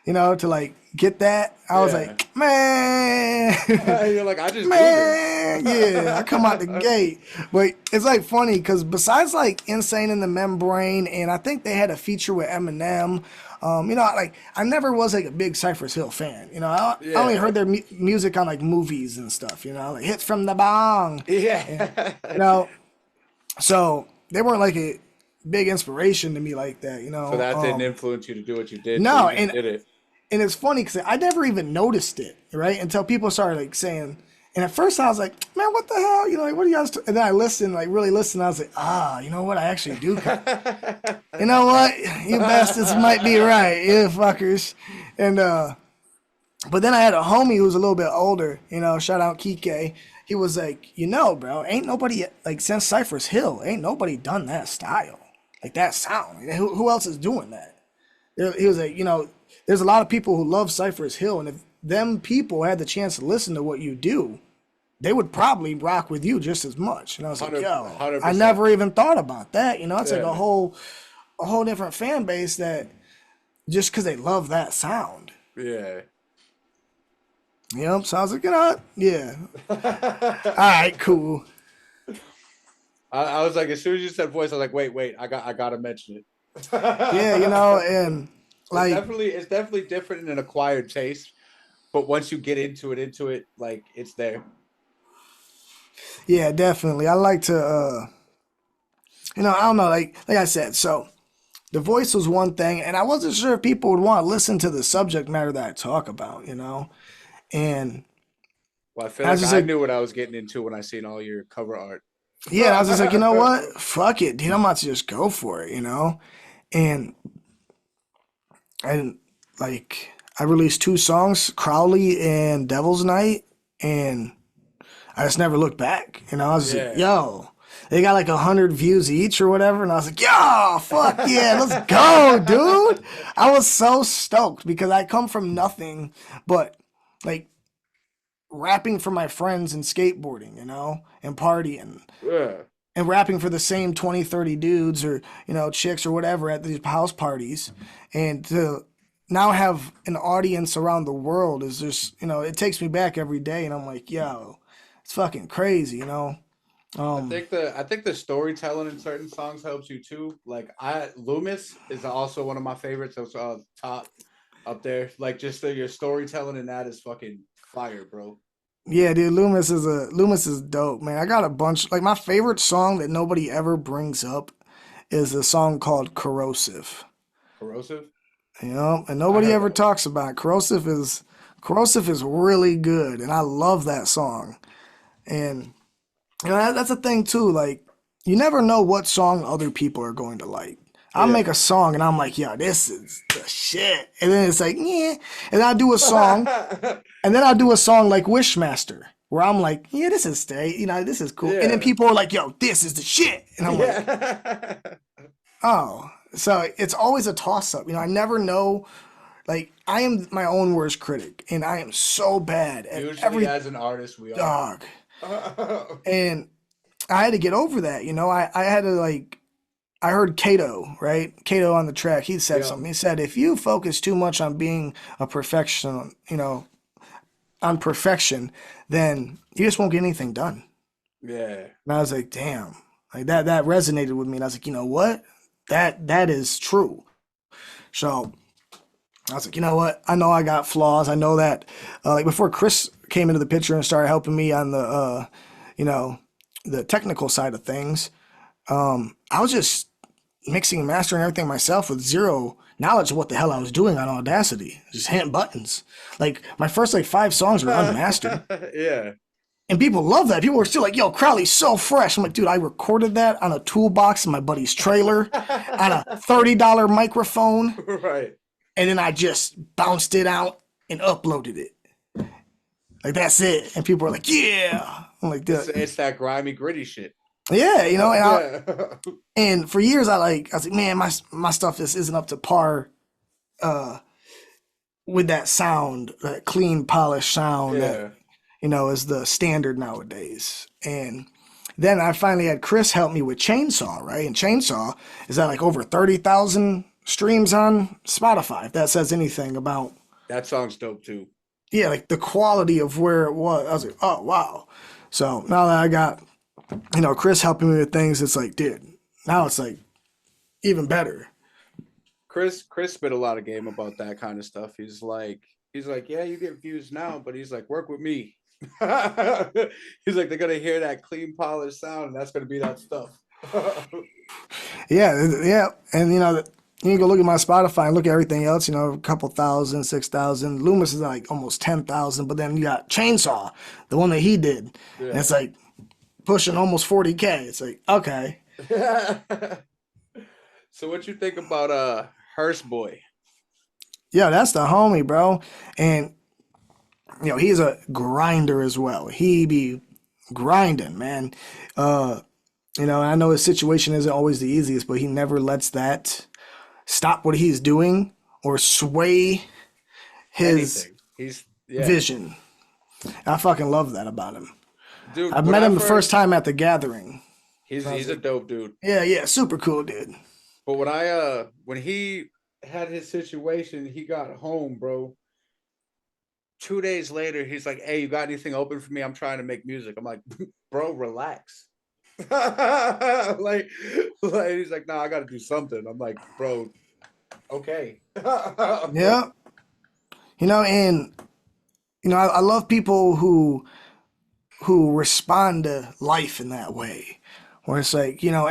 S3: to like get that, I was like, man.
S5: You're like, I just man,
S3: yeah, I come out the gate. But it's like funny, because besides like Insane in the Membrane, and I think they had a feature with Eminem, You know, like I never was like a big Cypress Hill fan. You know, I only
S5: Yeah.
S3: heard their music on like movies and stuff. You know, like Hits from the Bong.
S5: Yeah.
S3: You know, so they weren't like a big inspiration to me like that. You know,
S5: So that didn't influence you to do what you did.
S3: no,
S5: so you just did it.
S3: and it's funny because I never even noticed it, right? Until people started like saying, and at first I was like, man, what the hell? You know, like, what are you guys? And then I listened, like really listened. I was like, you know what? I actually do. You know what? You bastards might be right, you fuckers. And but then I had a homie who was a little bit older. You know, shout out Kike. He was like, you know, bro, ain't nobody like since Cypress Hill, ain't nobody done that style, like that sound. Like, who else is doing that? He was like, you know, there's a lot of people who love Cypress Hill, and if them people had the chance to listen to what you do, they would probably rock with you just as much. And I was like,
S5: 100%.
S3: yo, I never even thought about that. You know, it's like
S5: Yeah.
S3: a whole different fan base that just because they love that sound.
S5: Yeah.
S3: You know, so I was like, you know what? Yeah. All right, cool.
S5: I was like, as soon as you said voice, I was like, wait, I gotta mention it.
S3: Yeah, you know, and like,
S5: It's definitely different in an acquired taste, but once you get into it, like it's there.
S3: yeah, definitely. I like to, you know, I don't know, like I said, so the voice was one thing, and I wasn't sure if people would want to listen to the subject matter that I talk about, you know, and
S5: Well, I feel
S3: I was
S5: like
S3: just
S5: I
S3: like,
S5: knew what I was getting into when I seen all your cover art.
S3: yeah, and I was just like, you know what? Fuck it, dude. I'm about to just go for it, you know, and like I released 2 songs, Crowley and Devil's Night, and I just never looked back. You know, I was just like,
S5: Yeah.
S3: yo, they got like 100 views each or whatever, and I was like, yo, fuck yeah, let's go, dude. I was so stoked because I come from nothing but like rapping for my friends and skateboarding, you know, and partying
S5: Yeah.
S3: and rapping for the same 20, 30 dudes or, you know, chicks or whatever at these house parties. And to now have an audience around the world is just, you know, it takes me back every day. And I'm like, yo, it's fucking crazy, you know?
S5: I think the storytelling in certain songs helps you too. Like Loomis is also one of my favorites. That's top up there. Like just your storytelling in that is fucking fire, bro.
S3: Yeah, dude, Loomis is dope, man. I got a bunch, like my favorite song that nobody ever brings up is a song called Corrosive.
S5: Corrosive.
S3: You know, and
S5: I
S3: nobody
S5: heard
S3: ever
S5: that.
S3: talks about it. Corrosive is really good, and I love that song. And you know that's the thing too. Like you never know what song other people are going to like. I'll make a song and I'm like, yo, this is the shit. And then it's like, yeah. And I do a song, and then I'll do a song like Wishmaster, where I'm like, yeah, this is you know, this is cool. And then
S5: Yeah.
S3: people are like, yo, this is the shit. And I'm like,
S5: Yeah.
S3: oh. So it's always a toss up. You know, I never know. Like, I am my own worst critic, and I am so bad at
S5: Usually,
S3: every
S5: as an artist, we are.
S3: dog. And I had to get over that, you know. I had to like I heard Kato, right? Kato on the track, he said
S5: Yeah.
S3: something. He said, if you focus too much on being a perfection, you know, on perfection, then you just won't get anything done.
S5: Yeah.
S3: And I was like, damn. Like that resonated with me. And I was like, you know what? That is true. So I was like, you know what? I know I got flaws. I know that. Like before Chris came into the picture and started helping me on the, you know, the technical side of things, I was just mixing and mastering everything myself with zero knowledge of what the hell I was doing on Audacity. Just hitting buttons. Like my first like 5 songs were unmastered.
S5: Yeah.
S3: And people love that. People were still like, yo, Crowley's so fresh. I'm like, dude, I recorded that on a toolbox in my buddy's trailer on a $30 microphone.
S5: Right.
S3: And then I just bounced it out and uploaded it. Like, that's it. And people were like, yeah. I'm like,
S5: It's that grimy, gritty shit.
S3: yeah, you know, and,
S5: Yeah.
S3: and for years I was like, man, my stuff just isn't up to par with that sound, that clean, polished sound
S5: Yeah.
S3: that, you know, is the standard nowadays. And then I finally had Chris help me with Chainsaw, right? And Chainsaw is at like over 30,000 streams on Spotify, if that says anything about,
S5: That song's dope too.
S3: yeah, like the quality of where it was. I was like, oh, wow. So now that I got, you know, Chris helping me with things, it's like, dude, now it's like even better.
S5: Chris spit a lot of game about that kind of stuff. He's like, yeah, you get views now, but he's like, work with me. He's like, they're gonna hear that clean, polished sound, and that's gonna be that stuff.
S3: Yeah, and you know, you can go look at my Spotify and look at everything else. You know, a couple thousand, 6,000. Loomis is like almost 10,000, but then you got Chainsaw, the one that he did, and it's like pushing almost 40K. It's like, okay.
S5: So what you think about Hearst Boy?
S3: Yeah, that's the homie, bro. And you know, he's a grinder as well. He be grinding, man. You know, I know his situation isn't always the easiest, but he never lets that stop what he's doing or sway his vision. I fucking love that about him.
S5: Dude,
S3: I met him the first time at the gathering.
S5: He's a dope dude.
S3: Yeah, super cool dude.
S5: But when he had his situation, he got home, bro. 2 days later, he's like, "Hey, you got anything open for me? I'm trying to make music." I'm like, "Bro, relax." like he's like, "Nah, I got to do something." I'm like, "Bro, okay."
S3: Yeah. You know, and you know, I love people who respond to life in that way. Where it's like, you know,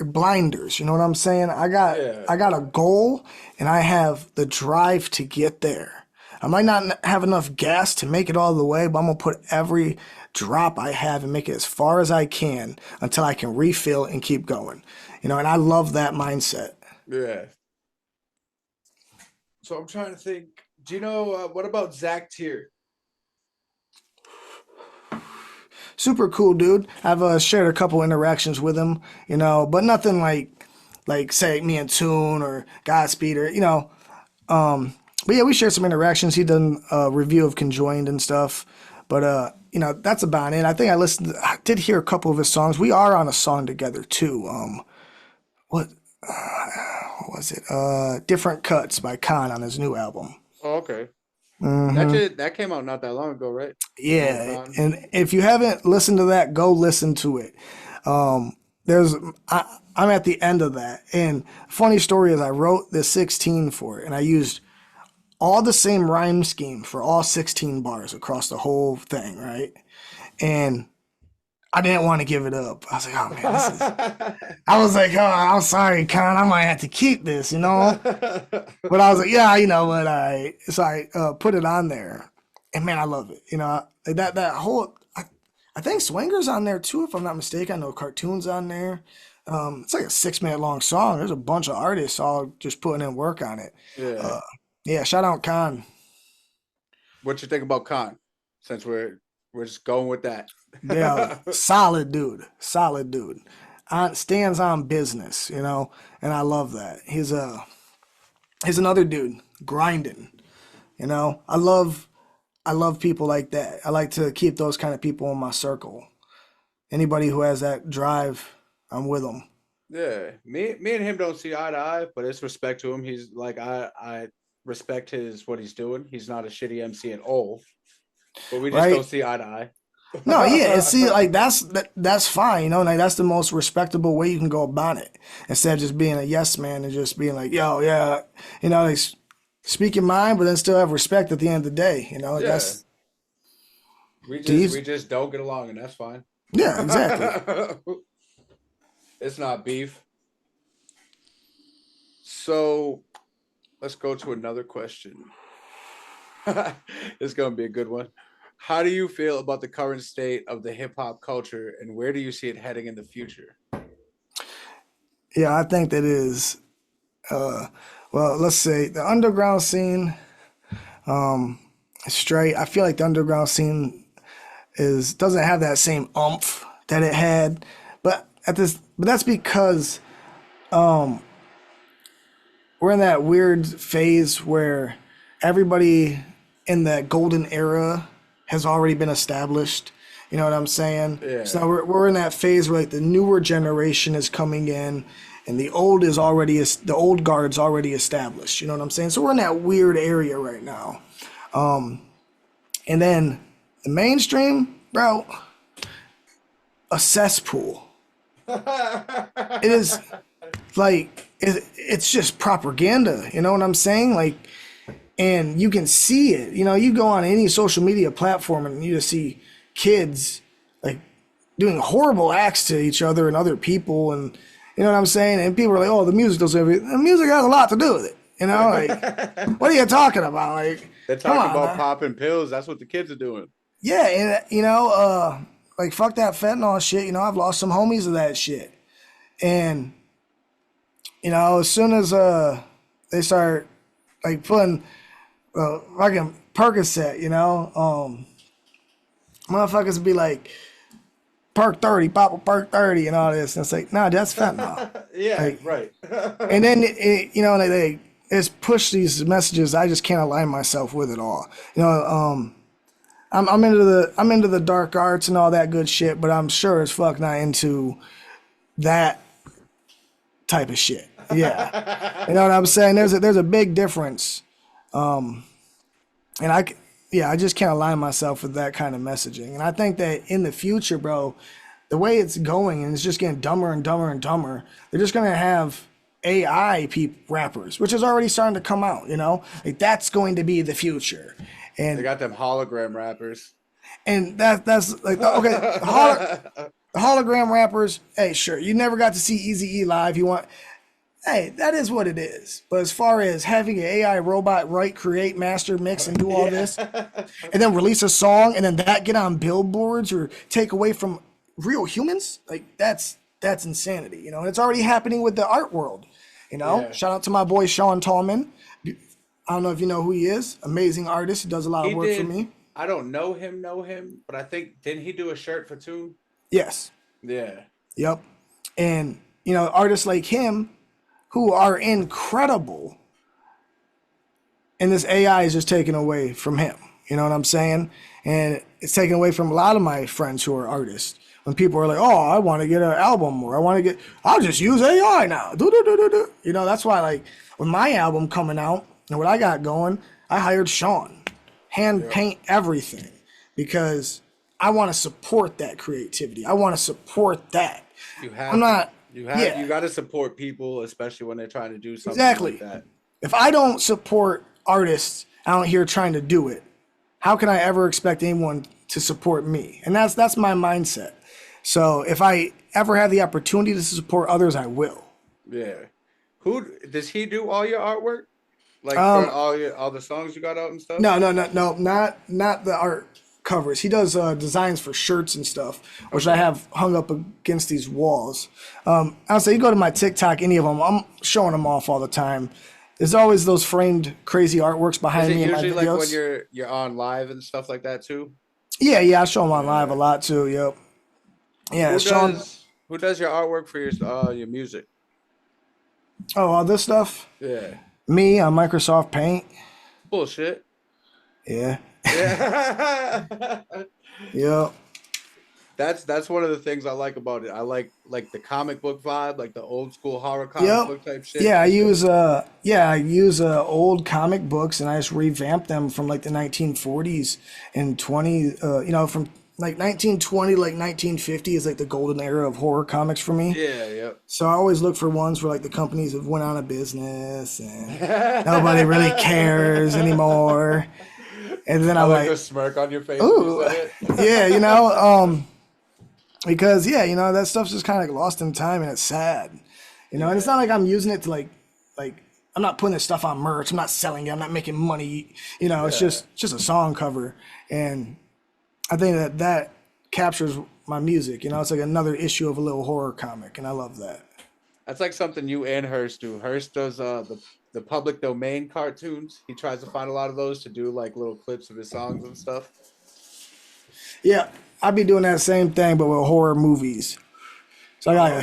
S3: blinders, you know what I'm saying? I got a goal and I have the drive to get there. I might not have enough gas to make it all the way, but I'm gonna put every drop I have and make it as far as I can until I can refill and keep going. You know, and I love that mindset.
S5: Yeah. So I'm trying to think. Do you know what about Zach Tier?
S3: Super cool dude. I've shared a couple interactions with him, you know, but nothing like say Me and Tune or Godspeed or, you know. But yeah, we shared some interactions. He done a review of Conjoined and stuff. But you know, that's about it. I think I did hear a couple of his songs. We are on a song together too. What was it? Different Cuts by Khan on his new album.
S5: Oh, okay. That came out not that long ago, right?
S3: Yeah, and if you haven't listened to that, go listen to it. I'm at the end of that, and funny story is I wrote the 16 for it, and I used all the same rhyme scheme for all 16 bars across the whole thing, right? And I didn't want to give it up. I was like, oh man, oh, I'm sorry, Con, I might have to keep this, you know? But I was like, yeah, you know what, so I put it on there. And man, I love it. You know, that whole, I think Swinger's on there too, if I'm not mistaken. I know Cartoon's on there. It's like a 6-minute long song. There's a bunch of artists all just putting in work on it.
S5: Yeah.
S3: Yeah, shout out Con.
S5: What you think about Con? Since we're just going with that.
S3: Yeah, solid dude. Stands on business, you know, and I love that. He's another dude grinding, you know. I love people like that. I like to keep those kind of people in my circle. Anybody who has that drive, I'm with them.
S5: Yeah, me and him don't see eye to eye, but it's respect to him. He's like, I respect what he's doing. He's not a shitty MC at all, but we just don't see eye to eye.
S3: No, yeah, and see, like that's fine, you know, like that's the most respectable way you can go about it. Instead of just being a yes man and just being like, yo, yeah, you know, like speak your mind, but then still have respect at the end of the day, you know.
S5: Yeah. We just don't get along, and that's fine.
S3: Yeah, exactly.
S5: It's not beef. So let's go to another question. It's gonna be a good one. How do you feel about the current state of the hip hop culture, and where do you see it heading in the future?
S3: Yeah, I think that is, well, let's say the underground scene, straight. I feel like the underground scene doesn't have that same oomph that it had, but that's because, we're in that weird phase where everybody in that golden era has already been established. You know what I'm saying?
S5: Yeah.
S3: So we're in that phase where like the newer generation is coming in and the old guard's already established. You know what I'm saying? So we're in that weird area right now. And then the mainstream, bro, a cesspool. It is like it's just propaganda. You know what I'm saying? Like, and you can see it. You know, you go on any social media platform and you just see kids like doing horrible acts to each other and other people, and you know what I'm saying? And people are like, "Oh, the music does everything." The music has a lot to do with it. You know, like, what are you talking about? Like,
S5: They're
S3: come
S5: talking
S3: on,
S5: about
S3: man.
S5: popping pills. That's what the kids are doing.
S3: Yeah, and you know, like fuck that fentanyl shit. You know, I've lost some homies of that shit, and you know, as soon as they start like putting fucking Percocet, you know, motherfuckers be like Perk 30, pop a Perk 30, and all this, and it's like, nah, that's fentanyl.
S5: Yeah,
S3: Like,
S5: right.
S3: and then you know they just push these messages. I just can't align myself with it all. You know, I'm into the dark arts and all that good shit, but I'm sure as fuck not into that type of shit. Yeah, you know what I'm saying? There's a big difference, and I just can't align myself with that kind of messaging. And I think that in the future, bro, the way it's going and it's just getting dumber and dumber and dumber, they're just gonna have AI rappers, which is already starting to come out. You know, like that's going to be the future.
S5: They
S3: And
S5: got them hologram rappers.
S3: that's like okay, the hologram rappers. Hey, sure, you never got to see Eazy-E live. You want, hey, that is what it is. But as far as having an AI robot write, create, master, mix, and do all this, and then release a song, and then that get on billboards or take away from real humans, like that's insanity. You know, and it's already happening with the art world. You know,
S5: Yeah.
S3: shout out to my boy Sean Tallman. I don't know if you know who he is. Amazing artist. He does a lot of
S5: He
S3: work for
S5: did.
S3: me.
S5: I don't know him, but I think didn't he do a shirt for Tune?
S3: Yes.
S5: Yeah.
S3: Yep. And, you know, artists like him who are incredible, and this AI is just taken away from him. You know what I'm saying? And it's taken away from a lot of my friends who are artists. When people are like, oh, I want to get an album, or I'll just use AI now. Do. You know, that's why, like, with my album coming out and what I got going, I hired Sean, hand paint everything, because I want to support that creativity. I want to support that.
S5: You have.
S3: I'm not.
S5: You have.
S3: Yeah.
S5: You got to support people, especially when they're trying to do something
S3: Exactly.
S5: like that.
S3: If I don't support artists out here trying to do it, how can I ever expect anyone to support me? And that's my mindset. So if I ever have the opportunity to support others, I will.
S5: Yeah. Who does he do all your artwork? Like for all the songs you got out and stuff?
S3: No, not the art covers. He does designs for shirts and stuff, which I have hung up against these walls. I'll say you go to my TikTok, any of them, I'm showing them off all the time. There's always those framed crazy artworks
S5: Is
S3: behind
S5: it
S3: me in my
S5: usually
S3: videos.
S5: like when you're on live and stuff like that too?
S3: Yeah, I show them on live a lot too. Yep. Yeah,
S5: Who
S3: Sean.
S5: who does your artwork for your music?
S3: Oh, all this stuff.
S5: Yeah.
S3: Me on Microsoft Paint.
S5: Bullshit.
S3: Yeah.
S5: Yeah.
S3: Yep.
S5: That's one of the things I like about it. I like the comic book vibe, like the old school horror comic book type shit.
S3: Yeah, I use old comic books and I just revamp them from like the 1940s and 20 from like 1920 like 1950 is like the golden era of horror comics for me.
S5: Yeah, yep.
S3: So I always look for ones where like the companies have went out of business and nobody really cares anymore. And then
S5: I
S3: I'm
S5: like
S3: like,
S5: the smirk on your face.
S3: ooh,
S5: when you said it.
S3: yeah, because that stuff's just kind of like lost in time and it's sad, and it's not like I'm using it to like I'm not putting this stuff on merch. I'm not selling it. I'm not making money. It's just a song cover, and I think that captures my music. It's like another issue of a little horror comic, and I love that.
S5: That's like something you and Hearst do. Hearst does the public domain cartoons. He tries to find a lot of those to do like little clips of his songs and stuff.
S3: Yeah, I'd be doing that same thing, but with horror movies. So
S5: Yeah,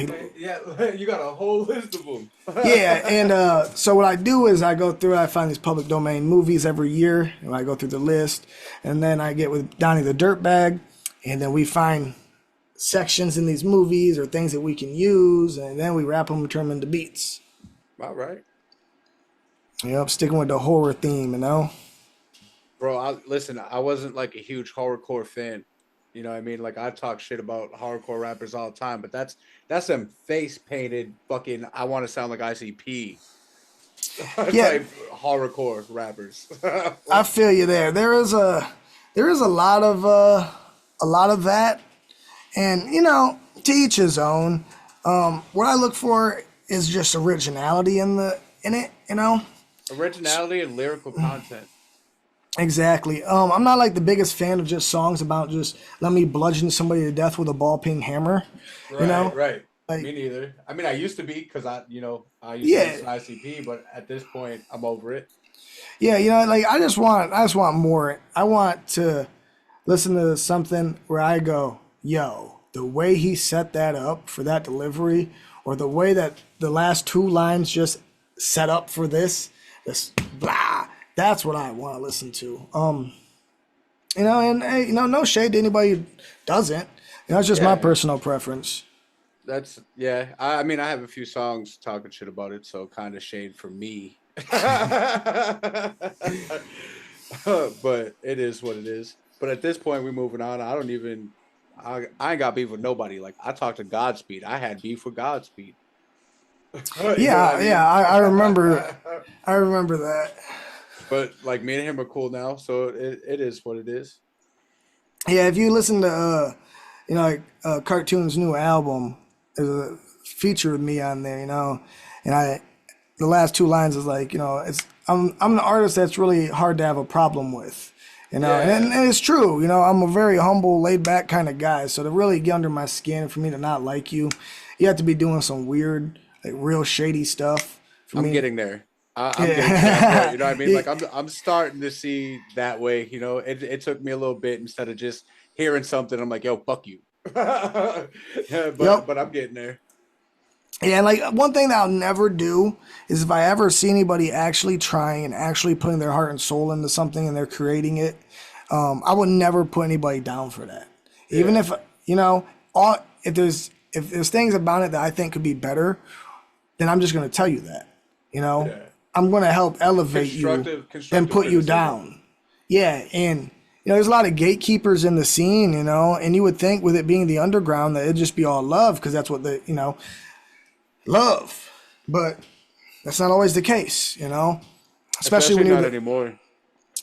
S5: you got a whole list of them.
S3: yeah, and so what I do is I go through, I find these public domain movies every year, and I go through the list, and then I get with Donnie the Dirtbag, and then we find sections in these movies or things that we can use, and then we wrap them and turn them into beats.
S5: All right.
S3: Yep, sticking with the horror theme,
S5: Bro, listen, I wasn't like a huge horrorcore fan You know what I mean? Like I talk shit about hardcore rappers all the time, but that's some face painted fucking I want to sound like ICP
S3: Yeah,
S5: type horrorcore rappers.
S3: I feel you there. There is a lot of that, and to each his own. What I look for is just originality in it.
S5: Originality and lyrical content.
S3: Exactly. I'm not like the biggest fan of just songs about just let me bludgeon somebody to death with a ball peen hammer.
S5: Right, right.
S3: Like,
S5: Me neither. I mean, I used to be because I used to
S3: yeah,
S5: listen to ICP, but at this point, I'm over it.
S3: yeah. Like I just want more. I want to listen to something where I go, yo, the way he set that up for that delivery, or the way that the last two lines just set up for this blah. That's what I want to listen to. And hey, no shade to anybody who doesn't. It's just my
S5: Yeah,
S3: personal preference.
S5: that's yeah. I mean, I have a few songs talking shit about it, so kind of shade for me. But it is what it is. But at this point, we're moving on. I don't even. I ain't got beef with nobody. Like I talked to Godspeed. I had beef with Godspeed. You know what I
S3: Yeah,
S5: mean?
S3: yeah. I remember. I remember that.
S5: But like me and him are cool now, so it is what it is.
S3: Yeah, if you listen to Cartoon's new album, there's a feature with me on there, and the last two lines is like, I'm an artist that's really hard to have a problem with,
S5: Yeah,
S3: and it's true, I'm a very humble, laid back kind of guy, so to really get under my skin for me to not like you, you have to be doing some weird, like real shady stuff for
S5: I'm
S3: me.
S5: getting there. I'm getting to that point.
S3: Yeah.
S5: You know what I mean? Like I'm starting to see that way. It took me a little bit instead of just hearing something. I'm like, yo, fuck you. Yeah,
S3: Yep.
S5: but I'm getting there.
S3: Yeah, and like one thing that I'll never do is if I ever see anybody actually trying and actually putting their heart and soul into something and they're creating it, I would never put anybody down for that. Even
S5: Yeah,
S3: if all if there's things about it that I think could be better, then I'm just gonna tell you that. You know,
S5: yeah.
S3: I'm gonna help elevate you than
S5: Constructive
S3: put you
S5: criticism.
S3: down. Yeah, and there's a lot of gatekeepers in the scene, and you would think with it being the underground that it'd just be all love because that's what love, but that's not always the case, especially
S5: Especially
S3: when you're
S5: not anymore.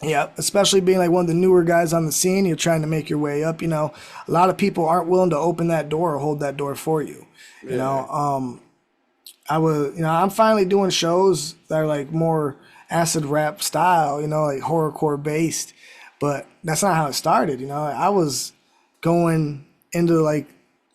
S3: yeah, especially being like one of the newer guys on the scene, you're trying to make your way up, a lot of people aren't willing to open that door or hold that door for you, you
S5: Yeah.
S3: know. I'm finally doing shows that are like more acid rap style, like horrorcore based, but that's not how it started, I was going into like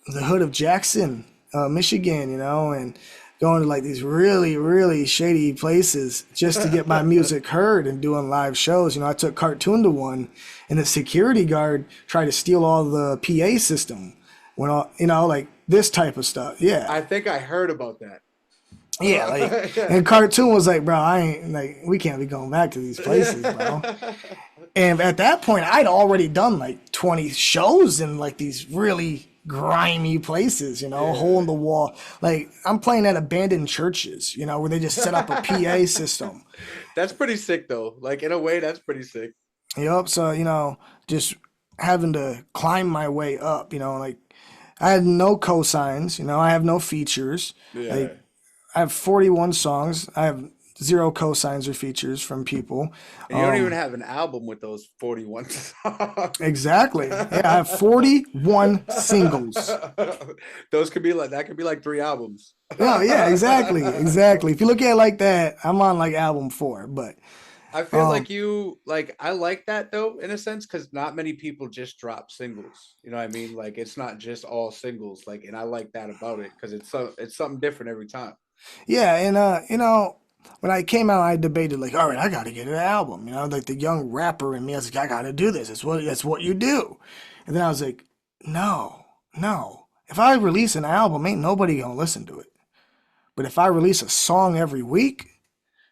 S3: the hood of Jackson, Michigan, and going to like these really, really shady places just to get my music heard and doing live shows. I took Cartoon to one, and the security guard tried to steal all the PA system. When all, like this type of stuff. Yeah,
S5: I think I heard about that.
S3: yeah, like, and Cartoon was like, bro, I ain't like, we can't be going back to these places, bro. And at that point, I'd already done like 20 shows in like these really grimy places, hole in the wall. Like I'm playing at abandoned churches, where they just set up a PA system.
S5: That's pretty sick though. Like in a way, that's pretty sick.
S3: Yup. So, just having to climb my way up, like I had no cosigns, I have no features.
S5: Yeah.
S3: Like I have 41 songs. I have zero cosigns or features from people.
S5: And you don't even have an album with those 41 songs.
S3: Exactly. Yeah, I have 41 singles.
S5: Those could be like that could be like 3 albums.
S3: Oh, yeah, exactly. Exactly. If you look at it like that, I'm on like album 4, but
S5: I feel
S3: um
S5: like I like that though in a sense because not many people just drop singles. You know what I mean? Like it's not just all singles. Like, and I like that about it because it's something different every time.
S3: yeah, and when I came out, I debated like, all right, I got to get an album. Like the young rapper in me, I was like, I got to do this. That's what you do. And then I was like, no, no. If I release an album, ain't nobody gonna listen to it. But if I release a song every week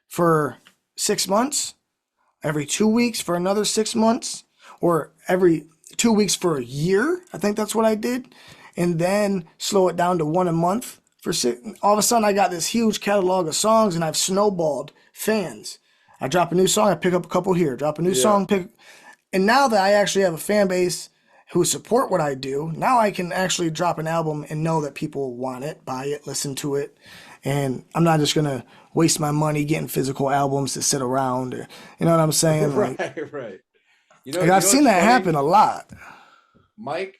S3: for 6 months, every 2 weeks for another 6 months, or every 2 weeks for a year, I think that's what I did, and then slow it down to one a month for six. All of a sudden, I got this huge catalog of songs, and I've snowballed fans. I drop a new song, I pick up a couple here, drop a new
S5: Yeah.
S3: song, and now that I actually have a fan base who support what I do, now I can actually drop an album and know that people want it, buy it, listen to it. And I'm not just gonna waste my money getting physical albums to sit around, or, you know what I'm saying? Like,
S5: Right.
S3: like I've seen that happen a lot.
S5: Mike,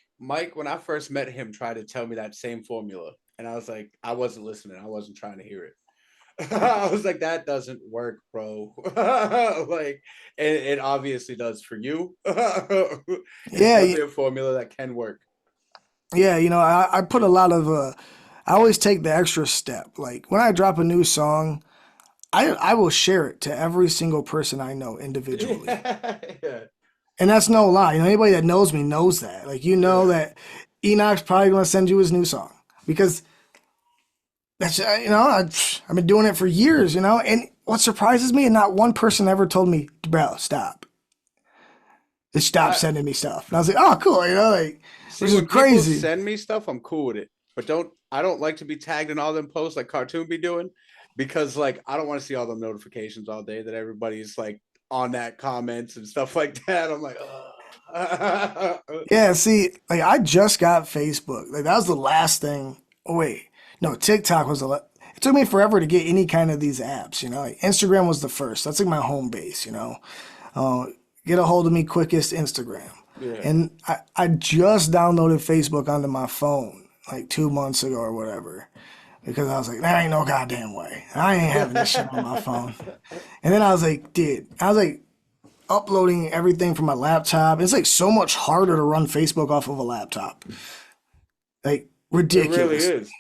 S5: when I first met him, tried to tell me that same formula, and I was like, I wasn't listening. I wasn't trying to hear it. I was like, that doesn't work, bro. Like, it obviously does for you. It's
S3: Yeah,
S5: definitely a formula that can work.
S3: yeah. You know, I put a lot of. I always take the extra step. Like when I drop a new song, I will share it to every single person I know individually.
S5: Yeah.
S3: And that's no lie. You know, anybody that knows me knows that. Like, you know that Enoch's probably going to send you his new song because that's, you know, I've been doing it for years, you know. And what surprises me, and not one person ever told me, bro, stop. Just stop sending me stuff. And I was like, oh, cool, you know, like,
S5: See,
S3: which is
S5: when
S3: crazy.
S5: people send me stuff, I'm cool with it. But I don't like to be tagged in all them posts like Cartoon be doing, because like I don't want to see all them notifications all day that everybody's like on that comments and stuff like that. I'm like, ugh.
S3: Yeah, see, like I just got Facebook. Like that was the last thing. Oh, wait, no, TikTok was it took me forever to get any kind of these apps, you know. Like Instagram was the first. That's like my home base, you know. Get a hold of me quickest, Instagram.
S5: Yeah.
S3: And I just downloaded Facebook onto my phone like 2 months ago or whatever. Because I was like, there ain't no goddamn way. I ain't having this shit on my phone. And then I was like, uploading everything from my laptop. It's like so much harder to run Facebook off of a laptop. Like ridiculous.
S5: It really is.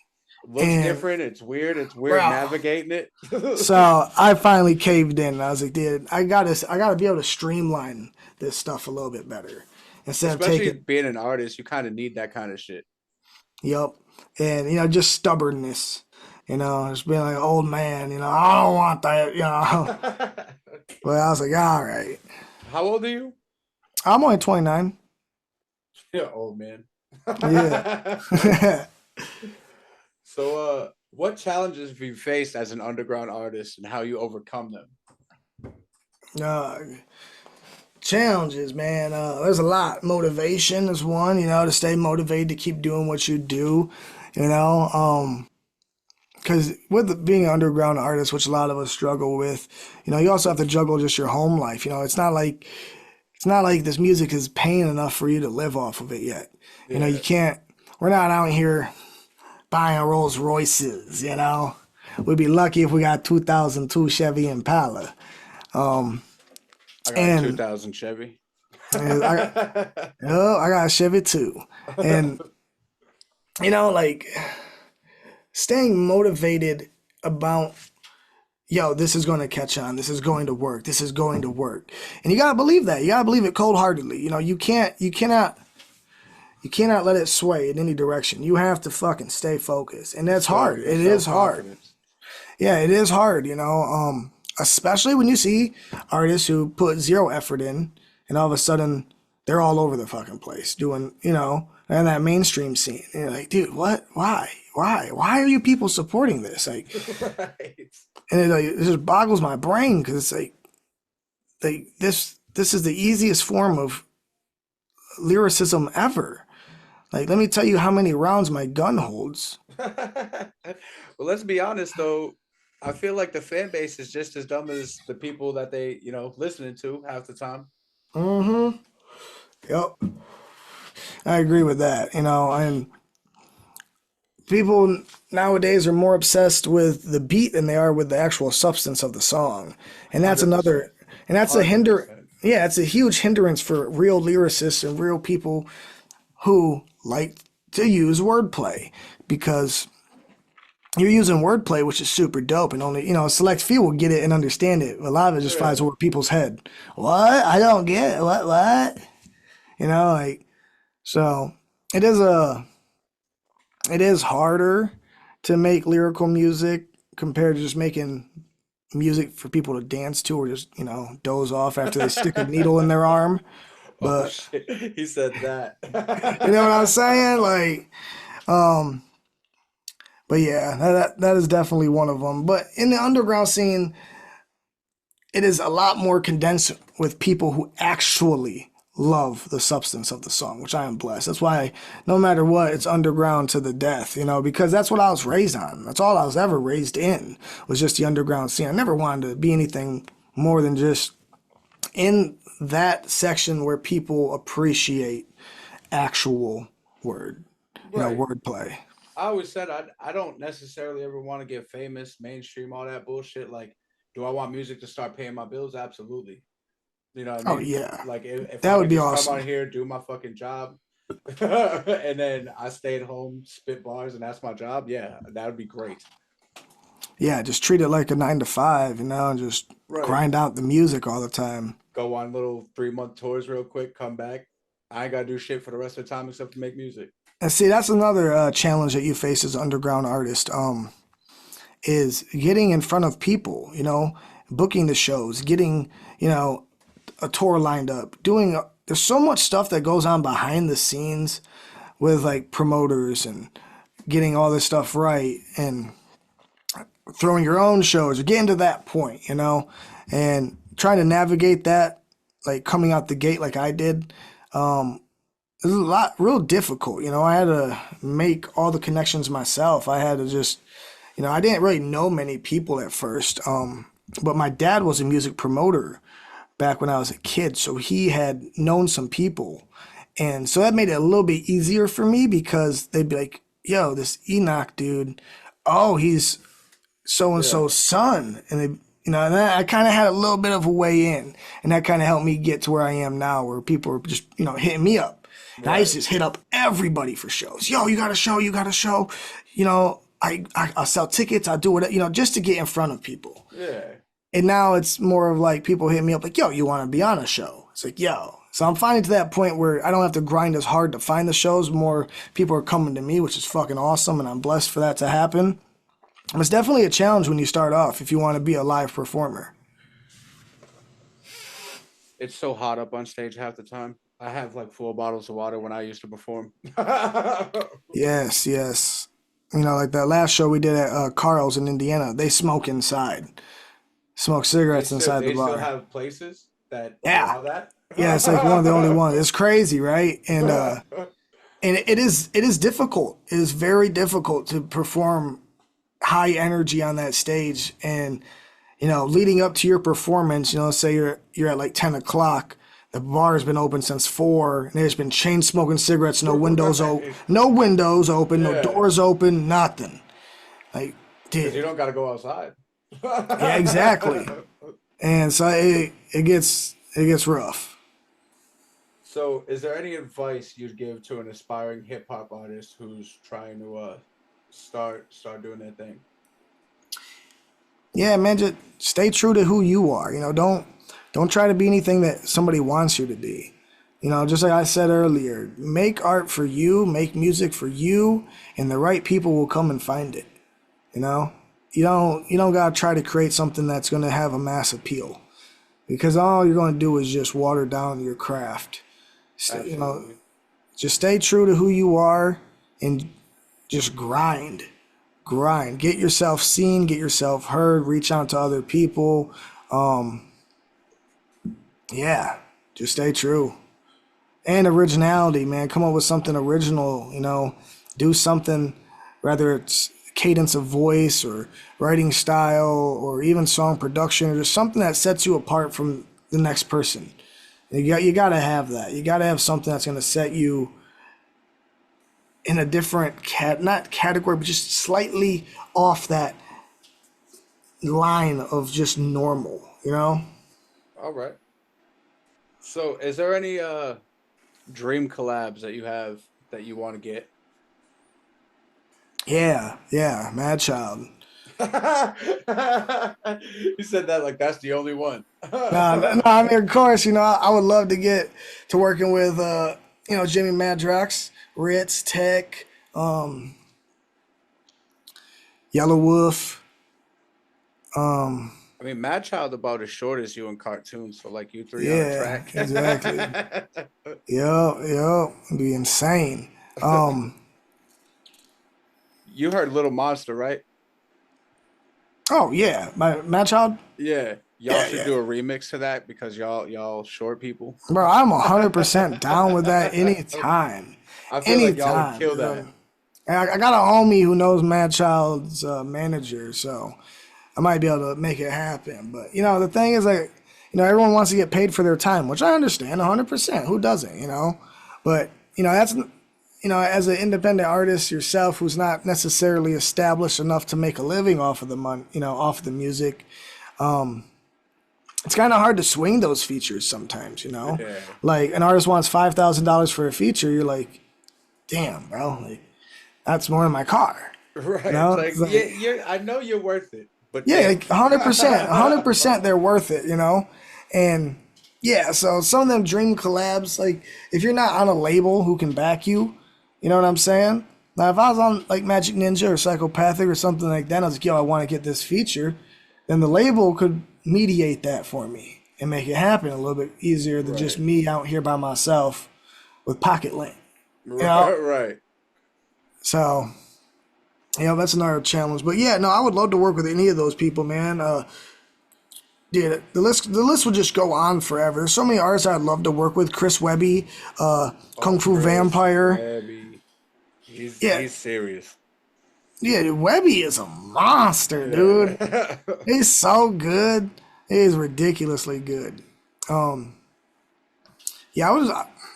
S5: Looks different. It's weird. It's weird navigating it.
S3: So I finally caved in. And I was like, dude, I gotta be able to streamline this stuff a little bit better. Instead
S5: Especially
S3: of taking
S5: being an artist, you kind of need that kind of shit.
S3: Yep. And, you know, just stubbornness. You know, just being like an old man, you know, I don't want that, you know. But I was like, all right.
S5: How old are you?
S3: I'm only 29.
S5: Yeah, old man.
S3: Yeah.
S5: So, what challenges have you faced as an underground artist, and how you overcome them?
S3: Challenges, man. There's a lot. Motivation is one, you know, to stay motivated to keep doing what you do, you know. Because with being an underground artist, which a lot of us struggle with, you know, you also have to juggle just your home life. You know, it's not like this music is paying enough for you to live off of it yet. You know, we're not out here buying Rolls Royces, you know. We'd be lucky if we got 2002 Chevy Impala.
S5: I got a 2000 Chevy.
S3: I got a Chevy too. And, you know, like, staying motivated about, yo, this is going to catch on. This is going to work. This is going to work. And you got to believe that. You got to believe it cold-heartedly. You know, you cannot let it sway in any direction. You have to fucking stay focused. And that's hard. It is hard. Yeah, it is hard, you know, especially when you see artists who put zero effort in and all of a sudden they're all over the fucking place doing, you know, and that mainstream scene. And you're like, dude, what? Why are you people supporting this? Like,
S5: Right.
S3: and it just boggles my brain because it's like this is the easiest form of lyricism ever. Like, let me tell you how many rounds my gun holds.
S5: Well, let's be honest though. I feel like the fan base is just as dumb as the people that they, you know, listening to half the time.
S3: Mm-hmm. Yep. I agree with that, you know, and people nowadays are more obsessed with the beat than they are with the actual substance of the song. And that's
S5: 100%.
S3: It's a huge hindrance for real lyricists and real people who like to use wordplay, because you're using wordplay, which is super dope, and only, you know, a select few will get it and understand it. A lot of it just flies over people's head. What? I don't get it. What? You know, like, so it is harder to make lyrical music compared to just making music for people to dance to or just, you know, doze off after they stick a needle in their arm. But
S5: shit. He said that.
S3: you know what I'm saying? Like, but yeah, that is definitely one of them. But in the underground scene, it is a lot more condensed with people who actually love the substance of the song, which I am blessed. That's why no matter what, it's underground to the death, because that's what I was raised on. That's all I was ever raised in, was just the underground scene. I never wanted to be anything more than just in that section where people appreciate actual
S5: Right.
S3: wordplay.
S5: I always said I don't necessarily ever want to get famous, mainstream, all that bullshit. Like, do I want music to start paying my bills? Absolutely. You know what I
S3: Oh
S5: mean?
S3: yeah,
S5: Like if
S3: that
S5: I
S3: would
S5: could
S3: be
S5: just
S3: awesome.
S5: come out here, do my fucking job, and then I stay at home, spit bars, and that's my job. Yeah, that would be great.
S3: Yeah, just treat it like a 9 to 5, and just
S5: Right.
S3: grind out the music all the time.
S5: Go on little 3-month tours real quick, come back. I ain't gotta do shit for the rest of the time except to make music.
S3: And see, that's another challenge that you face as an underground artist. Is getting in front of people, booking the shows, getting, a tour lined up, there's so much stuff that goes on behind the scenes with like promoters and getting all this stuff right and throwing your own shows or getting to that point, and trying to navigate that, like coming out the gate like I did. It was a lot real difficult. I had to make all the connections myself. I had to just, I didn't really know many people at first. But my dad was a music promoter back when I was a kid, so he had known some people. And so that made it a little bit easier for me because they'd be like, yo, this Enoch dude, oh, he's so and
S5: Yeah.
S3: so's son. And they, and I kind of had a little bit of a way in. And that kind of helped me get to where I am now, where people are just, hitting me up. And I used to just hit up everybody for shows. Yo, you got a show, you got a show. I sell tickets, I do it, just to get in front of people.
S5: Yeah.
S3: And now it's more of like people hit me up like, yo, you want to be on a show? It's like, yo. So I'm finding to that point where I don't have to grind as hard to find the shows. More people are coming to me, which is fucking awesome. And I'm blessed for that to happen. And it's definitely a challenge when you start off if you want to be a live performer.
S5: It's so hot up on stage half the time. I have like 4 bottles of water when I used to perform.
S3: Yes, yes. Like that last show we did at Carl's in Indiana, they smoke inside. Smoke cigarettes inside
S5: They
S3: the
S5: still
S3: bar.
S5: have places that
S3: Yeah.
S5: allow that.
S3: Yeah, it's like one of the only ones. It's crazy, right? And it is difficult. It is very difficult to perform high energy on that stage. And leading up to your performance, say you're at like 10 o'clock, the bar has been open since 4, and there's been chain smoking cigarettes, no windows open, no doors open, nothing. Like,
S5: Because you
S3: dude,
S5: don't got to go outside.
S3: yeah, exactly. And so it gets rough.
S5: So, is there any advice you'd give to an aspiring hip hop artist who's trying to start doing their thing?
S3: Yeah, man, just stay true to who you are. Don't try to be anything that somebody wants you to be. Just like I said earlier, make art for you, make music for you, and the right people will come and find it. You don't gotta try to create something that's gonna have a mass appeal, because all you're gonna do is just water down your craft.
S5: Absolutely.
S3: Just stay true to who you are and just grind. Get yourself seen, get yourself heard, reach out to other people. Yeah, just stay true. And originality, man. Come up with something original, do something, whether it's cadence of voice or writing style or even song production or just something that sets you apart from the next person. You got to have that. You got to have something that's going to set you in a different not category, but just slightly off that line of just normal,
S5: All right. So, is there any dream collabs that you have that you want to get?
S3: Yeah, Mad Child.
S5: You said that like that's the only one.
S3: No, I mean, of course, I would love to get to working with, Jimmy Madrox, Ritz, Tech, Yellow Wolf.
S5: I mean, Mad Child about as short as you in cartoons, so like you three on a
S3: Yeah,
S5: track.
S3: exactly. Yep, it'd be insane.
S5: You heard Little Monster, right?
S3: Oh yeah, my Mad Child.
S5: Yeah. Y'all
S3: Yeah,
S5: should
S3: yeah.
S5: do a remix to that because y'all short people.
S3: Bro, I'm 100% down with that anytime.
S5: I feel like y'all would
S3: Anytime.
S5: kill
S3: Bro.
S5: that.
S3: And I got a homie who knows Mad Child's manager, so I might be able to make it happen. But, the thing is, like, everyone wants to get paid for their time, which I understand 100%. Who doesn't, But, that's, as an independent artist yourself who's not necessarily established enough to make a living off of the off of the music, it's kind of hard to swing those features sometimes,
S5: Yeah.
S3: Like, an artist wants $5,000 for a feature, you're like, damn, bro, like, that's more than my car.
S5: Right.
S3: It's like,
S5: yeah, I know you're worth it. But
S3: yeah, like 100%, they're worth it, And yeah, so some of them dream collabs, like if you're not on a label who can back you, you know what I'm saying? Now, if I was on like Magic Ninja or Psychopathic or something like that, I was like, yo, I want to get this feature, then the label could mediate that for me and make it happen a little bit easier than just me out here by myself with Pocket Link.
S5: Right.
S3: So, that's another challenge. But yeah, no, I would love to work with any of those people, man. Dude, the list would just go on forever. There's so many artists I'd love to work with. Chris Webby, Kung Fu Vampire.
S5: Webby. He's serious.
S3: Yeah, dude, Webby is a monster, dude. He's so good. He's ridiculously good.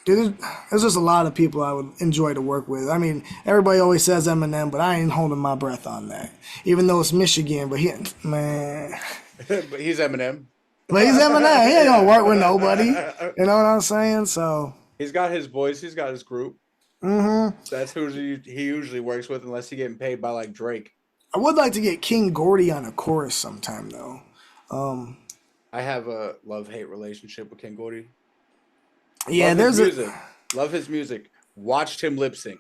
S3: There's just a lot of people I would enjoy to work with. I mean, everybody always says Eminem, but I ain't holding my breath on that. Even though it's Michigan, but man.
S5: But he's Eminem.
S3: But he's Eminem. He ain't gonna work with nobody. You know what I'm saying? So
S5: he's got his boys. He's got his group.
S3: Mm-hmm.
S5: That's who he usually works with, unless he's getting paid by like Drake.
S3: I would like to get King Gordy on a chorus sometime, though.
S5: I have a love-hate relationship with King Gordy.
S3: Yeah,
S5: Love his music. Watched him lip sync.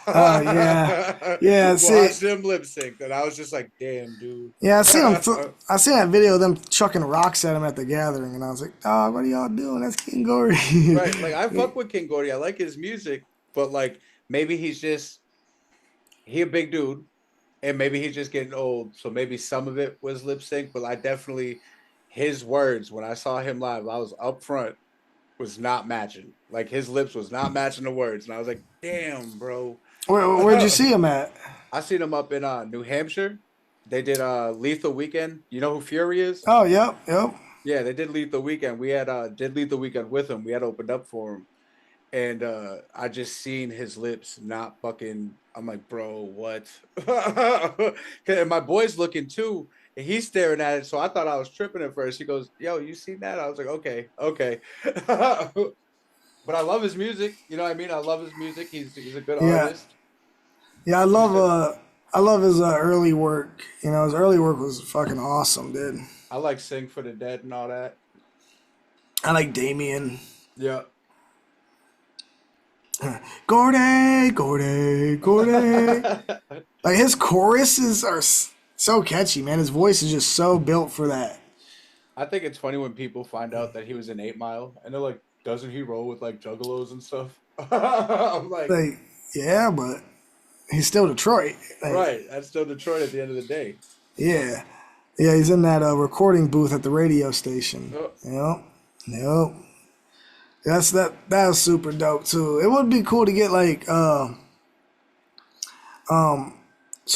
S3: Oh yeah.
S5: Watched him lip sync, and I was just like, "Damn, dude."
S3: Yeah, I seen him. I seen that video of them chucking rocks at him at the gathering, and I was like, "Dog, what are y'all doing? That's King Gordy."
S5: Right, like I fuck with King Gordy. I like his music, but like maybe he a big dude, and maybe he's just getting old. So maybe some of it was lip sync, but I definitely his words when I saw him live, I was up front. Was not matching. Like his lips was not matching the words, and I was like, "Damn, bro."
S3: Where'd you see him at?
S5: I seen him up in New Hampshire. They did Lethal Weekend. You know who Fury is?
S3: Oh, yep.
S5: Yeah, they did Lethal Weekend. We had did Lethal Weekend with him. We had opened up for him, and I just seen his lips not fucking. I'm like, bro, what? And my boy's looking too. And he's staring at it, so I thought I was tripping at first. He goes, "Yo, you seen that?" I was like, "Okay." But I love his music. You know what I mean? I love his music. He's a good artist.
S3: Yeah, I love his early work. His early work was fucking awesome, dude.
S5: I like Sing for the Dead and all that.
S3: I like Damien.
S5: Yeah.
S3: Gordy. Like his choruses are so catchy, man. His voice is just so built for that.
S5: I think it's funny when people find out that he was in 8 Mile and they're like, doesn't he roll with like juggalos and stuff? I'm like,
S3: yeah, but he's still Detroit.
S5: Right. That's still Detroit at the end of the day.
S3: Yeah. Yeah, he's in that recording booth at the radio station. Yep. That's super dope too. It would be cool to get like some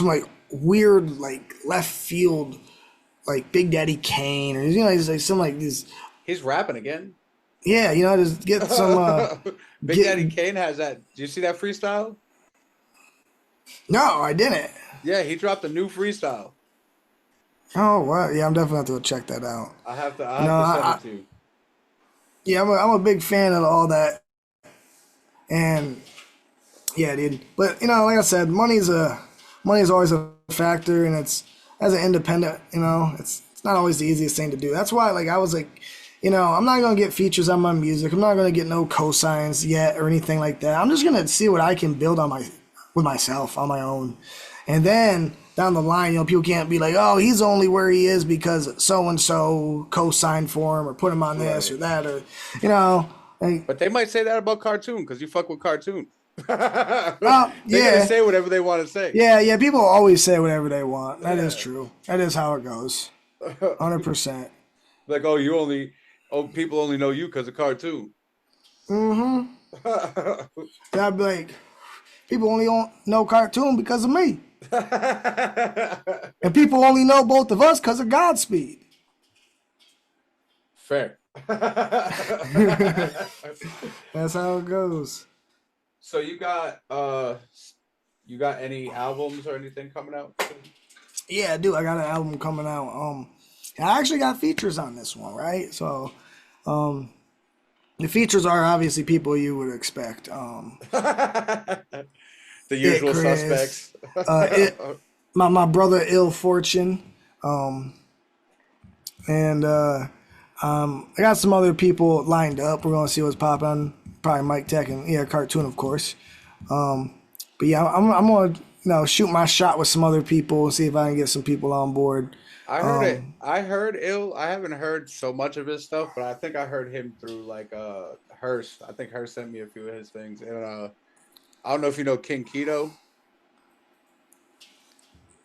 S3: like weird like left field like Big Daddy Kane or he's like some like these.
S5: He's rapping again.
S3: Yeah, just get some.
S5: Big Daddy Kane has that. Did you see that freestyle?
S3: No, I didn't.
S5: Yeah, he dropped a new freestyle.
S3: Oh wow, yeah, I'm definitely have to go check that out.
S5: I have to send it to you.
S3: Yeah, I'm a big fan of all that, and yeah, dude. But like I said, money's always a factor, and it's as an independent, it's not always the easiest thing to do. That's why, like, I was like, I'm not gonna get features on my music. I'm not gonna get no cosigns yet or anything like that. I'm just gonna see what I can build with myself on my own, and then down the line, people can't be like, oh, he's only where he is because so and so co-signed for him or put him on this or that or
S5: But they might say that about Cartoon because you fuck with Cartoon.
S3: They're
S5: gonna say whatever they want to say.
S3: Yeah. People always say whatever they want. That is true. That is how it goes. 100%.
S5: Like, people only know you because of cartoon.
S3: Mm-hmm. And I'd be like, people only know cartoon because of me. And people only know both of us because of Godspeed.
S5: Fair.
S3: That's how it goes.
S5: So you got any albums or anything coming out?
S3: Yeah, I do. I got an album coming out. And I actually got features on this one, right? So, the features are obviously people you would expect.
S5: The usual
S3: Chris,
S5: suspects.
S3: My brother Ill Fortune, and I got some other people lined up. We're gonna see what's popping. Probably Mike Tech and Cartoon, of course. But yeah, I'm gonna shoot my shot with some other people and see if I can get some people on board.
S5: I heard it. I heard Ill. I haven't heard so much of his stuff, but I think I heard him through like Hearst. I think Hearst sent me a few of his things, and I don't know if you know King Keto.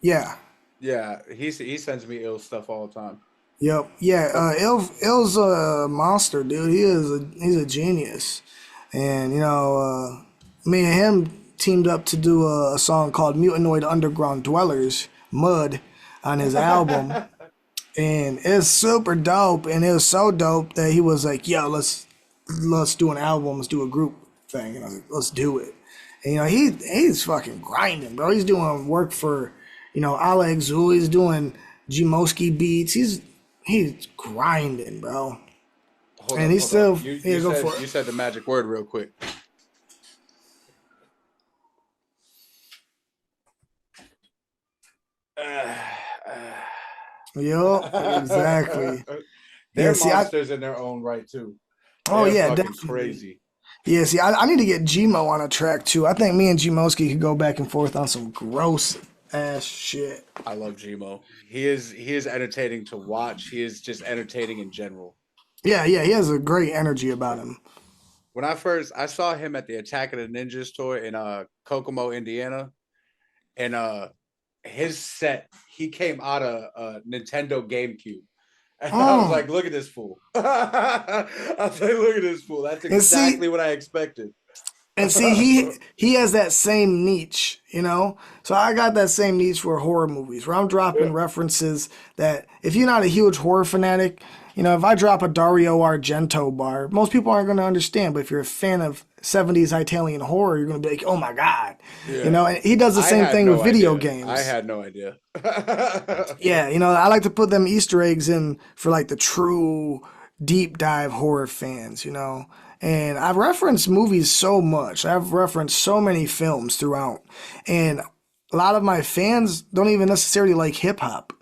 S3: Yeah.
S5: Yeah, he sends me Ill stuff all the time.
S3: Yep. Yeah. Ill's a monster, dude. He's a genius, and me and him teamed up to do a song called Mutanoid Underground Dwellers, Mud, on his album. And it's super dope. And it was so dope that he was like, yo, let's do an album, let's do a group thing. And I was like, let's do it. And he's fucking grinding, bro. He's doing work for, Alex Zul, he's doing Gmoski beats. He's grinding, bro. He's still go for it.
S5: You said the magic word real quick.
S3: Yup, exactly.
S5: They're monsters in their own right too.
S3: They're
S5: definitely crazy.
S3: Yeah, see, I need to get Gmo on a track too. I think me and Gmoski could go back and forth on some gross ass shit.
S5: I love Gmo. He is entertaining to watch. He is just entertaining in general.
S3: Yeah, he has a great energy about him.
S5: When I saw him at the Attack of the Ninjas tour in Kokomo, Indiana, and his set, he came out of Nintendo GameCube. And I was like, look at this fool. I was like, look at this fool. That's exactly what I expected.
S3: And see, he has that same niche, So I got that same niche for horror movies, where I'm dropping references that, if you're not a huge horror fanatic, if I drop a Dario Argento bar, most people aren't going to understand. But if you're a fan of 70s Italian horror, you're going to be like, oh my God. Yeah. And he does the same thing with video games.
S5: I had no idea.
S3: Yeah, I like to put them Easter eggs in for like the true deep dive horror fans, And I've referenced movies so much. I've referenced so many films throughout. And a lot of my fans don't even necessarily like hip hop.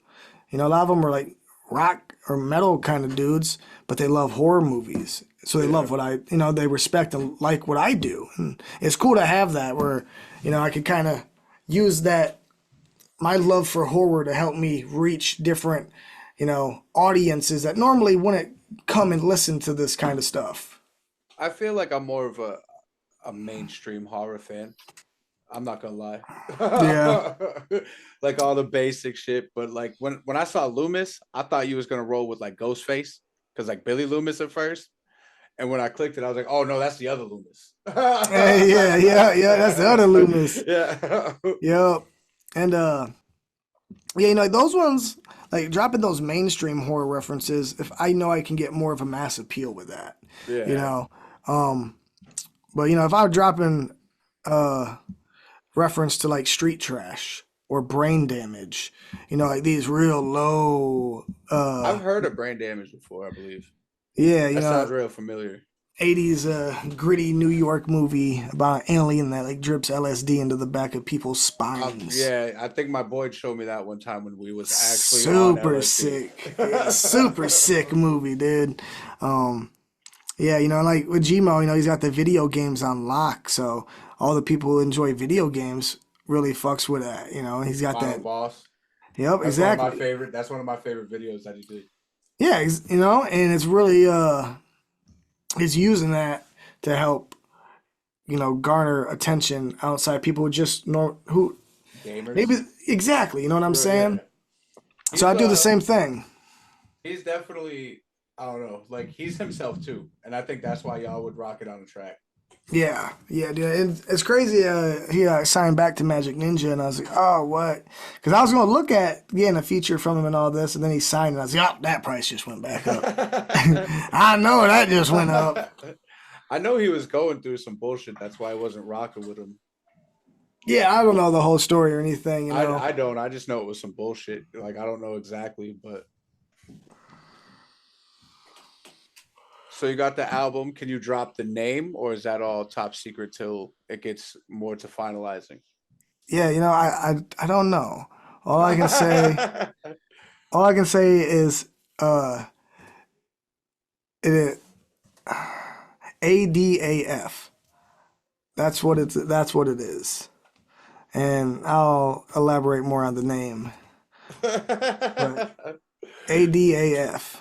S3: A lot of them are like rock or metal kind of dudes, but they love horror movies. So they love what they respect and like what I do. And it's cool to have that where, I could kind of use that, my love for horror, to help me reach different, audiences that normally wouldn't come and listen to this kind of stuff.
S5: I feel like I'm more of a mainstream horror fan. I'm not gonna lie.
S3: Yeah.
S5: Like all the basic shit. But like when I saw Loomis, I thought you was gonna roll with like Ghostface, because like Billy Loomis at first. And when I clicked it, I was like, oh no, that's the other Loomis.
S3: yeah, that's the other Loomis.
S5: Yeah.
S3: Yep. And those ones, like dropping those mainstream horror references, if I know I can get more of a mass appeal with that. Yeah. But if I were dropping reference to like Street Trash or Brain Damage, like these real low
S5: I've heard of Brain Damage before, I believe.
S3: Yeah,
S5: that sounds real familiar.
S3: 80s gritty New York movie about an alien that like drips LSD into the back of people's spines.
S5: Yeah, I think my boy showed me that one time when we was actually
S3: super sick. Yeah, super sick movie, dude. Yeah, like with Gmo, he's got the video games on lock, so all the people who enjoy video games really fucks with that. He's got
S5: Final
S3: that
S5: boss.
S3: Yep,
S5: that's
S3: exactly.
S5: That's one of my favorite videos that he did.
S3: Yeah, and it's really he's using that to help, garner attention outside people who just who
S5: gamers.
S3: Maybe exactly, you know what I'm saying? Yeah. So I do the same thing.
S5: He's definitely, I don't know, like he's himself too, and I think that's why y'all would rock it on the track.
S3: Yeah, yeah, dude. It's crazy. He signed back to Magic Ninja, and I was like, oh, what? Because I was gonna look at getting a feature from him and all this, and then he signed, and I was like, oh, that price just went back up. I know that just went up.
S5: I know he was going through some bullshit. That's why I wasn't rocking with him.
S3: Yeah, I don't know the whole story or anything. You know,
S5: I don't. I just know it was some bullshit. Like I don't know exactly, but so you got the album. Can you drop the name, or is that all top secret till it gets more to finalizing?
S3: yeah, you know, I don't know. All I can say, all I can say is, it ADAF. That's what it is. And I'll elaborate more on the name. But ADAF.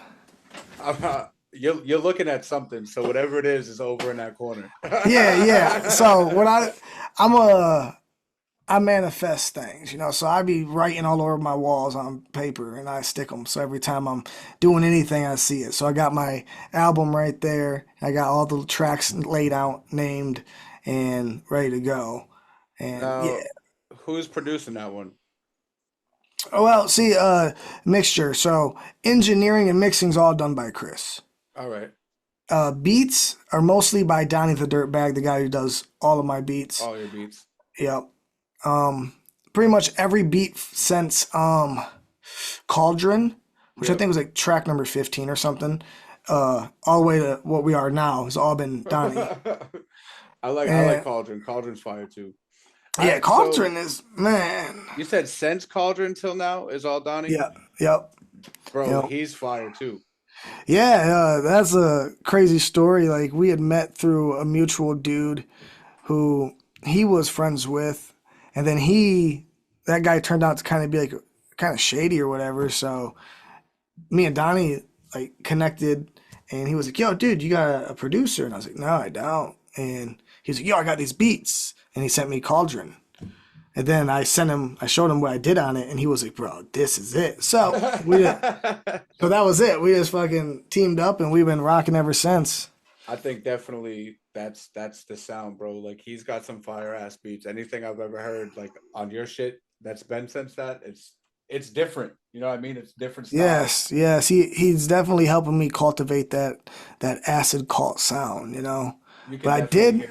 S5: You're looking at something, so whatever it is over in that corner.
S3: Yeah, yeah. So I manifest things, you know. So I be writing all over my walls on paper, and I stick them. So every time I'm doing anything, I see it. So I got my album right there. I got all the tracks laid out, named, and ready to go. And
S5: Now,
S3: yeah.
S5: who's producing that one?
S3: Oh, well, see, mixture. So engineering and mixing's all done by Chris.
S5: All right,
S3: Beats are mostly by Donnie the Dirtbag, the guy who does all of my beats.
S5: all your beats.
S3: Yep. Pretty much every beat since Cauldron, which I
S5: Yep.
S3: think was like track number 15 or something, all the way to what we are now has all been Donnie.
S5: I like
S3: And
S5: Cauldron. Cauldron's fire too.
S3: yeah,
S5: I so
S3: Cauldron is man.
S5: you said since Cauldron till now is all Donnie,
S3: Yeah, yep,
S5: bro.
S3: yep.
S5: He's fire too.
S3: Yeah, that's a crazy story. Like we had met through a mutual dude who he was friends with, and then that guy turned out to kind of be like kind of shady or whatever. So me and Donnie like connected, and he was like, "Yo, dude, you got a producer?" And I was like, "No, I don't." And he's like, "Yo, I got these beats," and he sent me Cauldron. And then I showed him what I did on it, and he was like, "Bro, this is it." So so that was it. We just fucking teamed up, and we've been rocking ever since.
S5: I think definitely that's the sound, bro. Like he's got some fire ass beats. Anything I've ever heard like on your shit that's been since that, it's different. You know what I mean? It's different style.
S3: Yes, yes, he's definitely helping me cultivate that acid cult sound, you know.
S5: You can
S3: But
S5: definitely hear.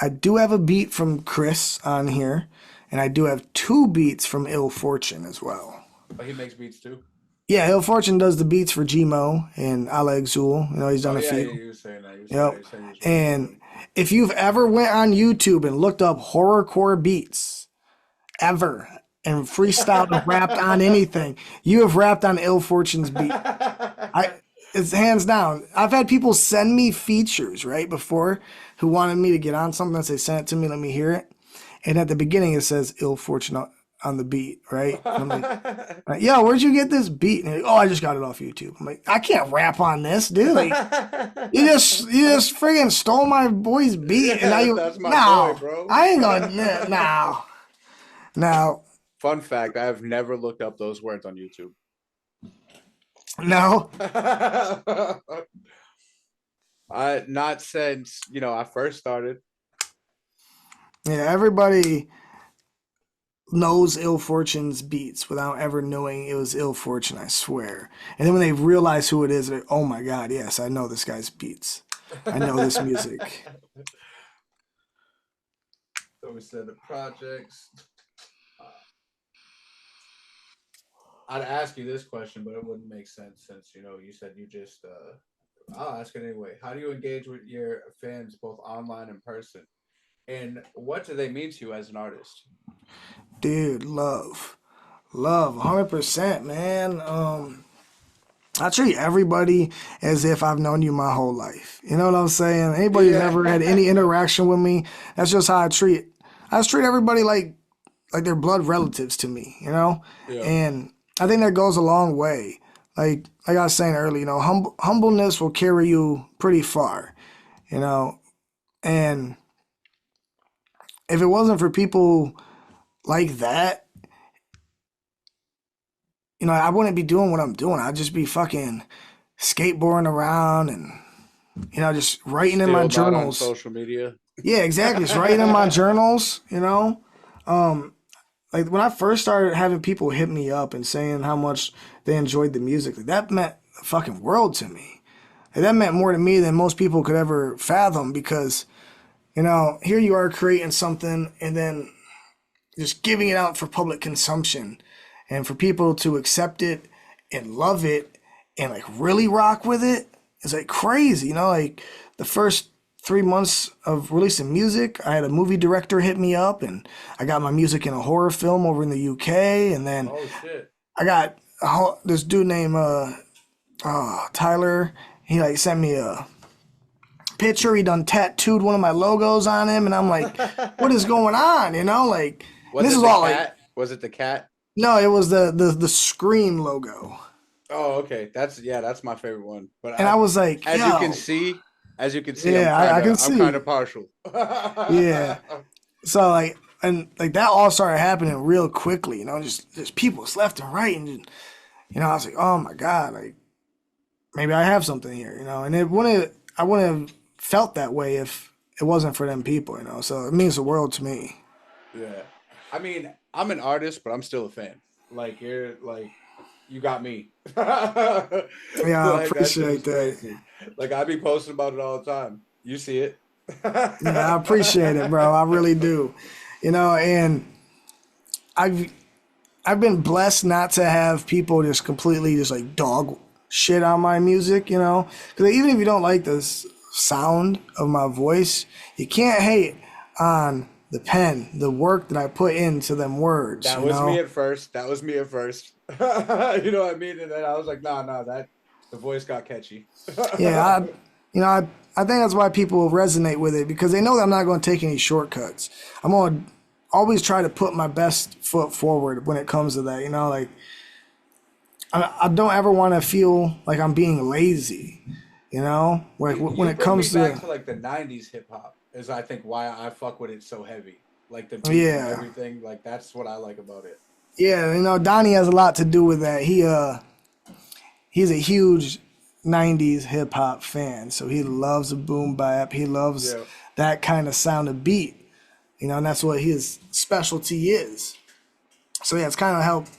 S3: I do have a beat from Chris on here, and I do have two beats from Ill Fortune as well.
S5: But he makes beats too.
S3: Yeah, Ill Fortune does the beats for Gmo and Ale Exul. You know, he's done
S5: Oh
S3: a
S5: yeah, yeah,
S3: few.
S5: you were saying that. You were
S3: Yep.
S5: saying he was working with
S3: And
S5: him.
S3: if you've ever went on YouTube and looked up horrorcore beats, ever, and freestyled and rapped on anything, you have rapped on Ill Fortune's beat. It's hands down. I've had people send me features right before who wanted me to get on something. They sent it to me, let me hear it. And at the beginning it says Ill Fortune on the beat, right? And I'm like, yo, where'd you get this beat? And they're like, oh, I just got it off YouTube. I'm like, I can't rap on this, dude. Like, you just friggin' stole my boy's beat, and now you
S5: That's my
S3: no,
S5: boy, bro.
S3: I ain't gonna no. Now,
S5: Fun fact: I have never looked up those words on YouTube.
S3: no.
S5: I not since I first started.
S3: Yeah, everybody knows Ill Fortune's beats without ever knowing it was Ill Fortune, I swear. And then when they realize who it is, they're like, oh my god, yes, I know this guy's beats. I know this music.
S5: So we said the projects. I'd ask you this question, but it wouldn't make sense since you said you just. I'll ask it anyway. How do you engage with your fans both online and person? And what do they mean to you as an artist?
S3: Dude, love. 100%, man. I treat everybody as if I've known you my whole life. You know what I'm saying? Anybody who's ever had any interaction with me, that's just how I treat. I just treat everybody like they're blood relatives to me, you know?
S5: Yeah.
S3: And I think that goes a long way. Like I was saying earlier, humbleness will carry you pretty far, you know? And if it wasn't for people like that, I wouldn't be doing what I'm doing. I'd just be fucking skateboarding around and, just writing in my
S5: Still not on
S3: journals.
S5: social media.
S3: Yeah, exactly. Just writing in my journals. Like when I first started having people hit me up and saying how much they enjoyed the music, like, that meant the fucking world to me. Like, that meant more to me than most people could ever fathom because, here you are creating something and then just giving it out for public consumption and for people to accept it and love it and like really rock with it is like crazy. Like the first 3 months of releasing music, I had a movie director hit me up and I got my music in a horror film over in the UK. And then
S5: Oh shit.
S3: I got this dude named Tyler. He like sent me a picture. He done tattooed one of my logos on him. And I'm like, what is going on? Like,
S5: Was
S3: this
S5: it
S3: is
S5: the
S3: all
S5: cat?
S3: like,
S5: Was it the cat?
S3: no, it was the Scream logo.
S5: Oh, okay. That's my favorite one. But
S3: And I was like,
S5: as
S3: yo.
S5: you can see,
S3: Yeah, I can see.
S5: I'm kind of partial.
S3: Yeah. So like, and like that all started happening real quickly, just people left and right. And, I was like, oh my God, like maybe I have something here, and I wouldn't have felt that way if it wasn't for them people, so it means the world to me.
S5: Yeah. I mean, I'm an artist, but I'm still a fan. Like you got me.
S3: Yeah, I
S5: Like, that shit is
S3: appreciate that.
S5: crazy. Like I be posting about it all the time. You see it.
S3: Yeah, I appreciate it, bro. I really do. And I've been blessed not to have people just completely just like dog shit on my music, because even if you don't like the sound of my voice, you can't hate on the pen, the work that I put into them words.
S5: That was me at first. That was me at first. You know what I mean? And then I was like, nah, that the voice got catchy.
S3: Yeah, I think that's why people resonate with it because they know that I'm not going to take any shortcuts. I'm going to always try to put my best foot forward when it comes to that. Like I don't ever want to feel like I'm being lazy. Like when it comes
S5: back to like the '90s hip hop is I think why I fuck with it so heavy. Like the beat and
S3: Yeah.
S5: everything. Like that's what I like about it.
S3: Yeah, Donnie has a lot to do with that. He's a huge '90s hip hop fan, so he loves a boom bap. He loves
S5: Yeah.
S3: that kind of sound of beat, and that's what his specialty is. So yeah, it's kind of helped,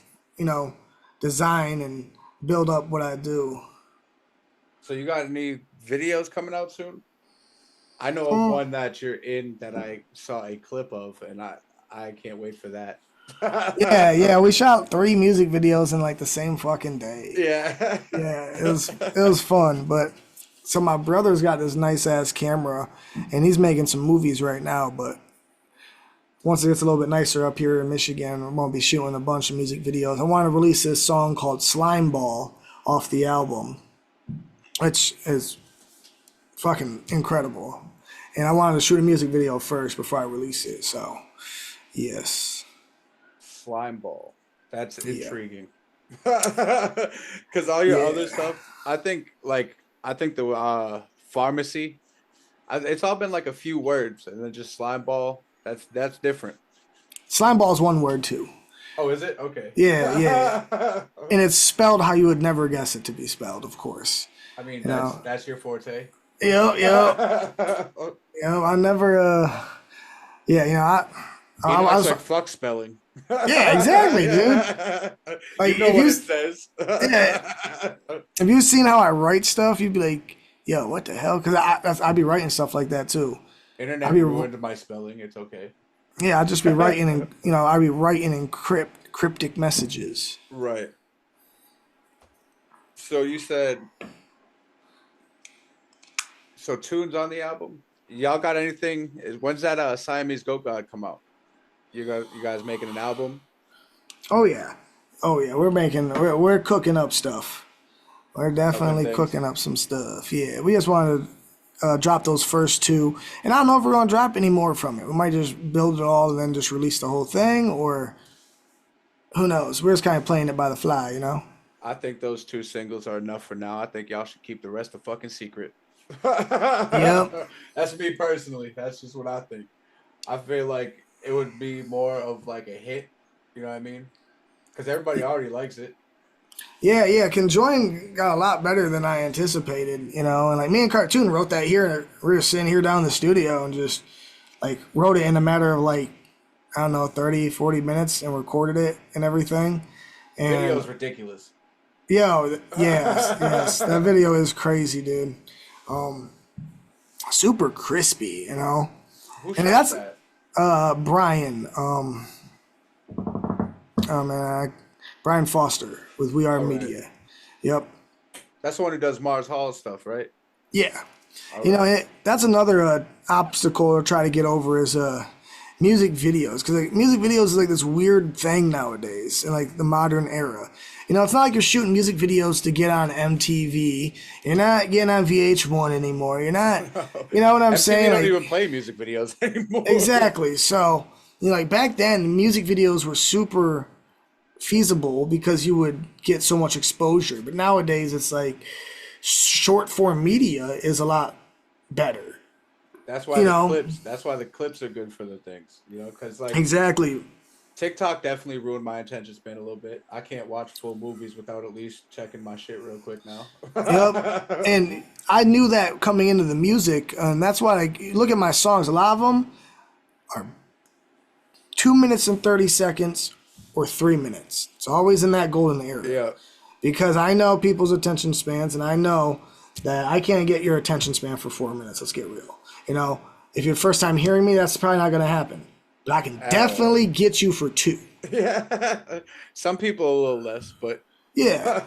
S3: design and build up what I do.
S5: So you got any videos coming out soon? I know of one that you're in that I saw a clip of, and I can't wait for that.
S3: Yeah, we shot 3 music videos in like the same fucking day.
S5: Yeah.
S3: Yeah, it was fun. But so my brother's got this nice ass camera, and he's making some movies right now. But once it gets a little bit nicer up here in Michigan, we're gonna be shooting a bunch of music videos. I want to release this song called "Slime Ball" off the album, which is fucking incredible. And I wanted to shoot a music video first before I release it. So, yes.
S5: Slime ball. That's
S3: Yeah.
S5: intriguing. Because all your other
S3: Yeah.
S5: stuff, I think the pharmacy, it's all been like a few words, and then just slime ball. That's different.
S3: Slime Ball is one word too.
S5: Oh, is it? Okay.
S3: Yeah. And it's spelled how you would never guess it to be spelled, of course.
S5: I mean,
S3: know.
S5: that's your forte.
S3: Yeah. I never, I was
S5: like fuck spelling.
S3: Yeah, exactly, dude. Like,
S5: You know
S3: if
S5: what
S3: you-
S5: it says.
S3: Yeah. If you've seen how I write stuff, you'd be like, yo, what the hell? Because I'd be writing stuff like that too.
S5: Internet
S3: I mean,
S5: ruined my spelling. It's okay.
S3: Yeah, I'd just be writing and, I'd be writing in cryptic messages.
S5: Right. So you said, so tunes on the album. Y'all got anything? When's that Siamese Goat God come out? You guys making an album?
S3: Oh yeah. We're cooking up stuff. We're definitely
S5: things.
S3: cooking up some stuff. Yeah, we just wanted to drop those first 2. And I don't know if we're going to drop any more from it. We might just build it all and then just release the whole thing, or who knows? We're just kind of playing it by the fly,
S5: I think those 2 singles are enough for now. I think y'all should keep the rest a fucking secret.
S3: Yep.
S5: That's me personally. That's just what I think. I feel like it would be more of like a hit. You know what I mean? Because everybody already likes it.
S3: Yeah, Conjoin got a lot better than I anticipated, you know. And like me and Cartoon wrote that here. We were sitting here down in the studio and just like wrote it in a matter of like, I don't know, 30, 40 minutes and recorded it and everything. And
S5: Video's ridiculous.
S3: yes, that video is crazy, dude. Super crispy, you know.
S5: Who
S3: And
S5: shot
S3: that's
S5: that?
S3: Brian. Oh man, Brian Foster with We Are
S5: All right.
S3: Media. Yep.
S5: That's the one who does Mars Hall stuff, right?
S3: Yeah. You know, that's another obstacle to try to get over is music videos. Because like, music videos is like this weird thing nowadays in like the modern era. You know, it's not like you're shooting music videos to get on MTV. You're not getting on VH1 anymore. You're not, you know what I'm
S5: MTV
S3: saying?
S5: don't
S3: Like,
S5: even play music videos anymore.
S3: exactly. So, you know, like back then, music videos were super feasible because you would get so much exposure. But nowadays, it's like short form media is a lot better.
S5: That's why
S3: You
S5: the
S3: know.
S5: clips. That's why the clips are good for the things. You know, because like
S3: Exactly.
S5: TikTok definitely ruined my attention span a little bit. I can't watch full movies without at least checking my shit real quick now.
S3: Yep. And I knew that coming into the music, and that's why like look at my songs. A lot of them are 2 minutes and 30 seconds or 3 minutes. It's always in that golden area.
S5: Yeah.
S3: Because I know people's attention spans, and I know that I can't get your attention span for 4 minutes. Let's get real. You know, if you're first time hearing me, that's probably not going to happen. But I can definitely get you for 2.
S5: Yeah. Some people a little less, but
S3: Yeah.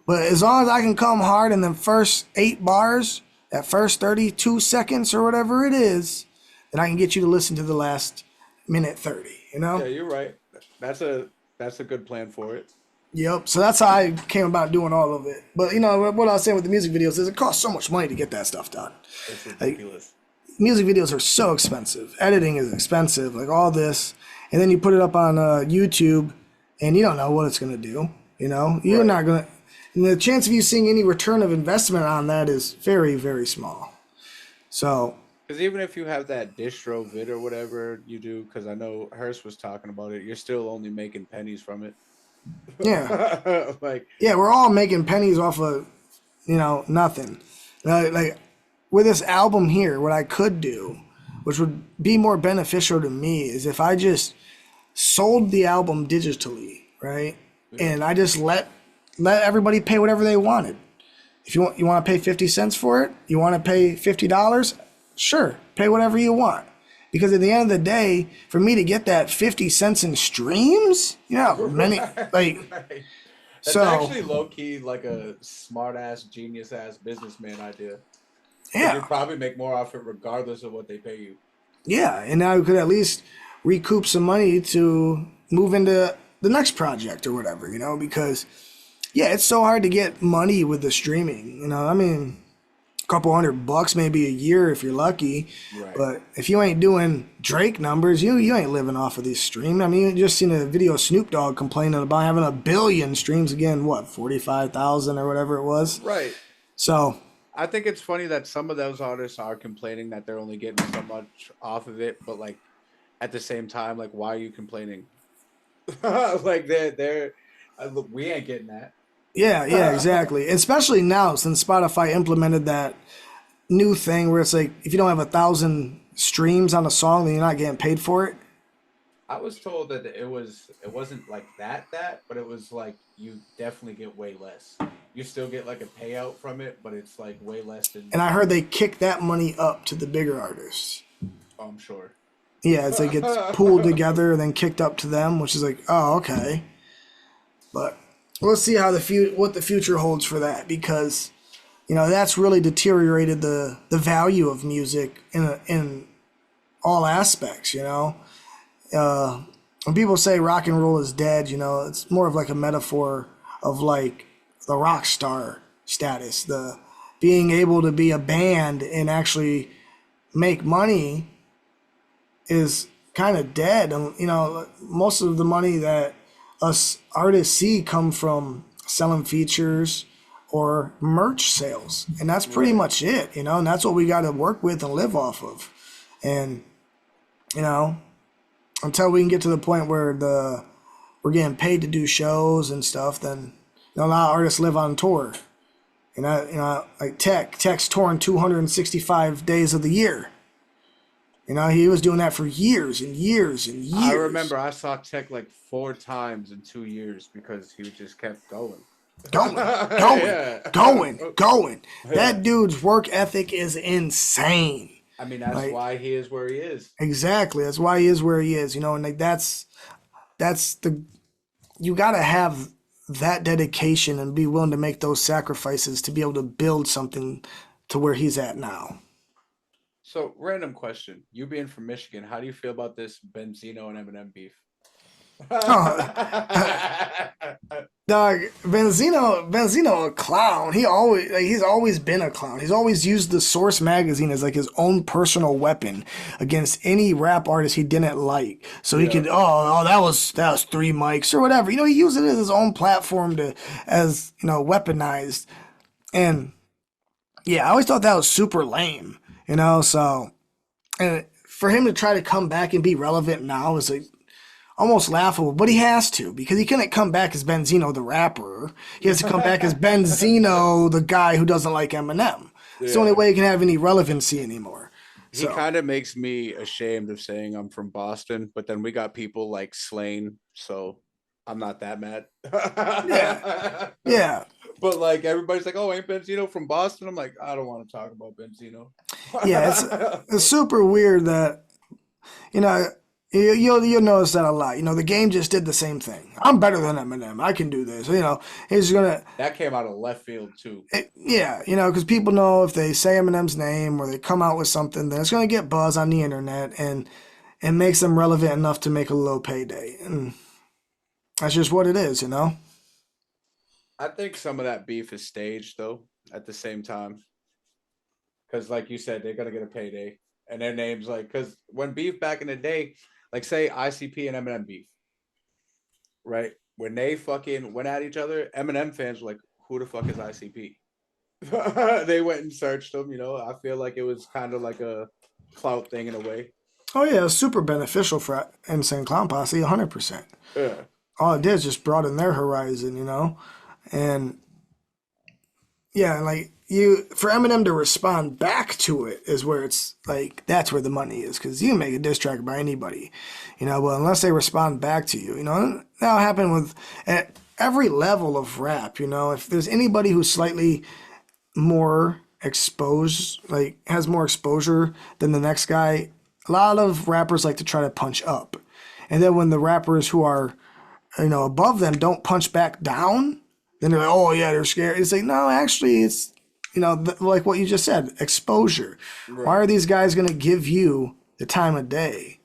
S3: But as long as I can come hard in the first 8 bars, that first 32 seconds or whatever it is, then I can get you to listen to the last minute 30, you know?
S5: yeah, you're right. That's a good plan for it.
S3: Yep. So that's how I came about doing all of it. But, you know, what I was saying with the music videos is it costs so much money to get that stuff done.
S5: It's ridiculous.
S3: Music videos are so expensive. Editing is expensive, like all this. And then you put it up on YouTube, and you don't know what it's going to do. You know? You're
S5: Right.
S3: not going to... And the chance of you seeing any return of investment on that is very, very small. So...
S5: Because even if you have that distro vid or whatever you do, because I know Hearst was talking about it, you're still only making pennies from it.
S3: Yeah.
S5: Like,
S3: Yeah, we're all making pennies off of, you know, nothing. Like with this album here, what I could do, which would be more beneficial to me, is if I just sold the album digitally, right? And I just let everybody pay whatever they wanted. If you want to pay 50 cents for it, you want to pay $50, sure, pay whatever you want. Because at the end of the day, for me to get that 50 cents in streams, you know, many like
S5: right. That's
S3: so
S5: actually low key like a smart ass, genius ass businessman idea. You
S3: yeah.
S5: probably make more off it regardless of what they pay you.
S3: Yeah, and now we could at least recoup some money to move into the next project or whatever, you know, because yeah, it's so hard to get money with the streaming, you know. I mean, a couple $100 maybe a year if you're lucky.
S5: Right.
S3: But if you ain't doing Drake numbers, you ain't living off of these streams. I mean, you just seen a video of Snoop Dogg complaining about having 1 billion streams again, what, 45,000 or whatever it was.
S5: Right.
S3: So
S5: I think it's funny that some of those artists are complaining that they're only getting so much off of it, but like at the same time, like why are you complaining? Like they're look, we ain't getting that.
S3: yeah, exactly. Especially now since Spotify implemented that new thing where it's like if you don't have 1,000 streams on a song, then you're not getting paid for it.
S5: I was told that it wasn't like that, but it was like you definitely get way less. You still get like a payout from it, but it's like way less than.
S3: And I heard they kick that money up to the bigger artists.
S5: I'm sure.
S3: Yeah, it's like it's pooled together and then kicked up to them, which is like, oh, okay. But let's see how what the future holds for that, because you know that's really deteriorated the value of music in all aspects. You know, when people say rock and roll is dead, you know, it's more of like a metaphor of like the rock star status, the being able to be a band and actually make money is kind of dead. And you know, most of the money that us artists see come from selling features or merch sales, and that's pretty much it, you know. And that's what we got to work with and live off of. And you know, until we can get to the point where we're getting paid to do shows and stuff, then A lot of artists live on tour. Like Tech's touring 265 days of the year. He was doing that for years and years and years.
S5: I remember I saw Tech like 4 times in 2 years because he just kept going.
S3: Going.
S5: Yeah.
S3: Going.
S5: Yeah.
S3: That dude's work ethic is insane.
S5: I mean, that's why he is where he is.
S3: Exactly. That's why he is where he is. And like you gotta have that dedication and be willing to make those sacrifices to be able to build something to where he's at now.
S5: So, random question. You being from Michigan, how do you feel about this Benzino and Eminem beef?
S3: Dog, Benzino a clown. He's always been a clown. He's always used the Source magazine as like his own personal weapon against any rap artist he didn't like. So he could that was 3 mics or whatever. He used it as his own platform as weaponized. And yeah, I always thought that was super lame. So and for him to try to come back and be relevant now is like almost laughable, but he has to, because he couldn't come back as Benzino the rapper. He has to come back as Benzino the guy who doesn't like Eminem. It's the only way he can have any relevancy anymore.
S5: He kind of makes me ashamed of saying I'm from Boston, but then we got people like Slane, so I'm not that mad.
S3: Yeah.
S5: But like everybody's like, "Oh, ain't Benzino from Boston?" I'm like, I don't want to talk about Benzino.
S3: Yeah, it's super weird that you'll notice that a lot. The game just did the same thing. I'm better than Eminem. I can do this. He's gonna.
S5: That came out of left field too.
S3: Because people know if they say Eminem's name or they come out with something, then it's gonna get buzz on the internet and makes them relevant enough to make a low payday. And that's just what it is,
S5: I think some of that beef is staged though. At the same time, because like you said, they're gonna get a payday, and their names because when beef back in the day. Like, say, ICP and Eminem beef, right? When they fucking went at each other, Eminem fans were like, who the fuck is ICP? They went and searched them, I feel like it was kind of like a clout thing in a way.
S3: Oh, yeah, it was super beneficial for Insane Clown Posse, 100%.
S5: Yeah.
S3: All it did is just broaden their horizon, And, yeah, like, for Eminem to respond back to it is where it's like that's where the money is, because you can make a diss track by anybody, but unless they respond back to you, that'll happen with at every level of rap. If there's anybody who's slightly more exposed, like has more exposure than the next guy, a lot of rappers like to try to punch up, and then when the rappers who are above them don't punch back down, then they're like, oh yeah, they're scared. It's like, no, actually it's like what you just said, exposure. Right. Why are these guys going to give you the time of day?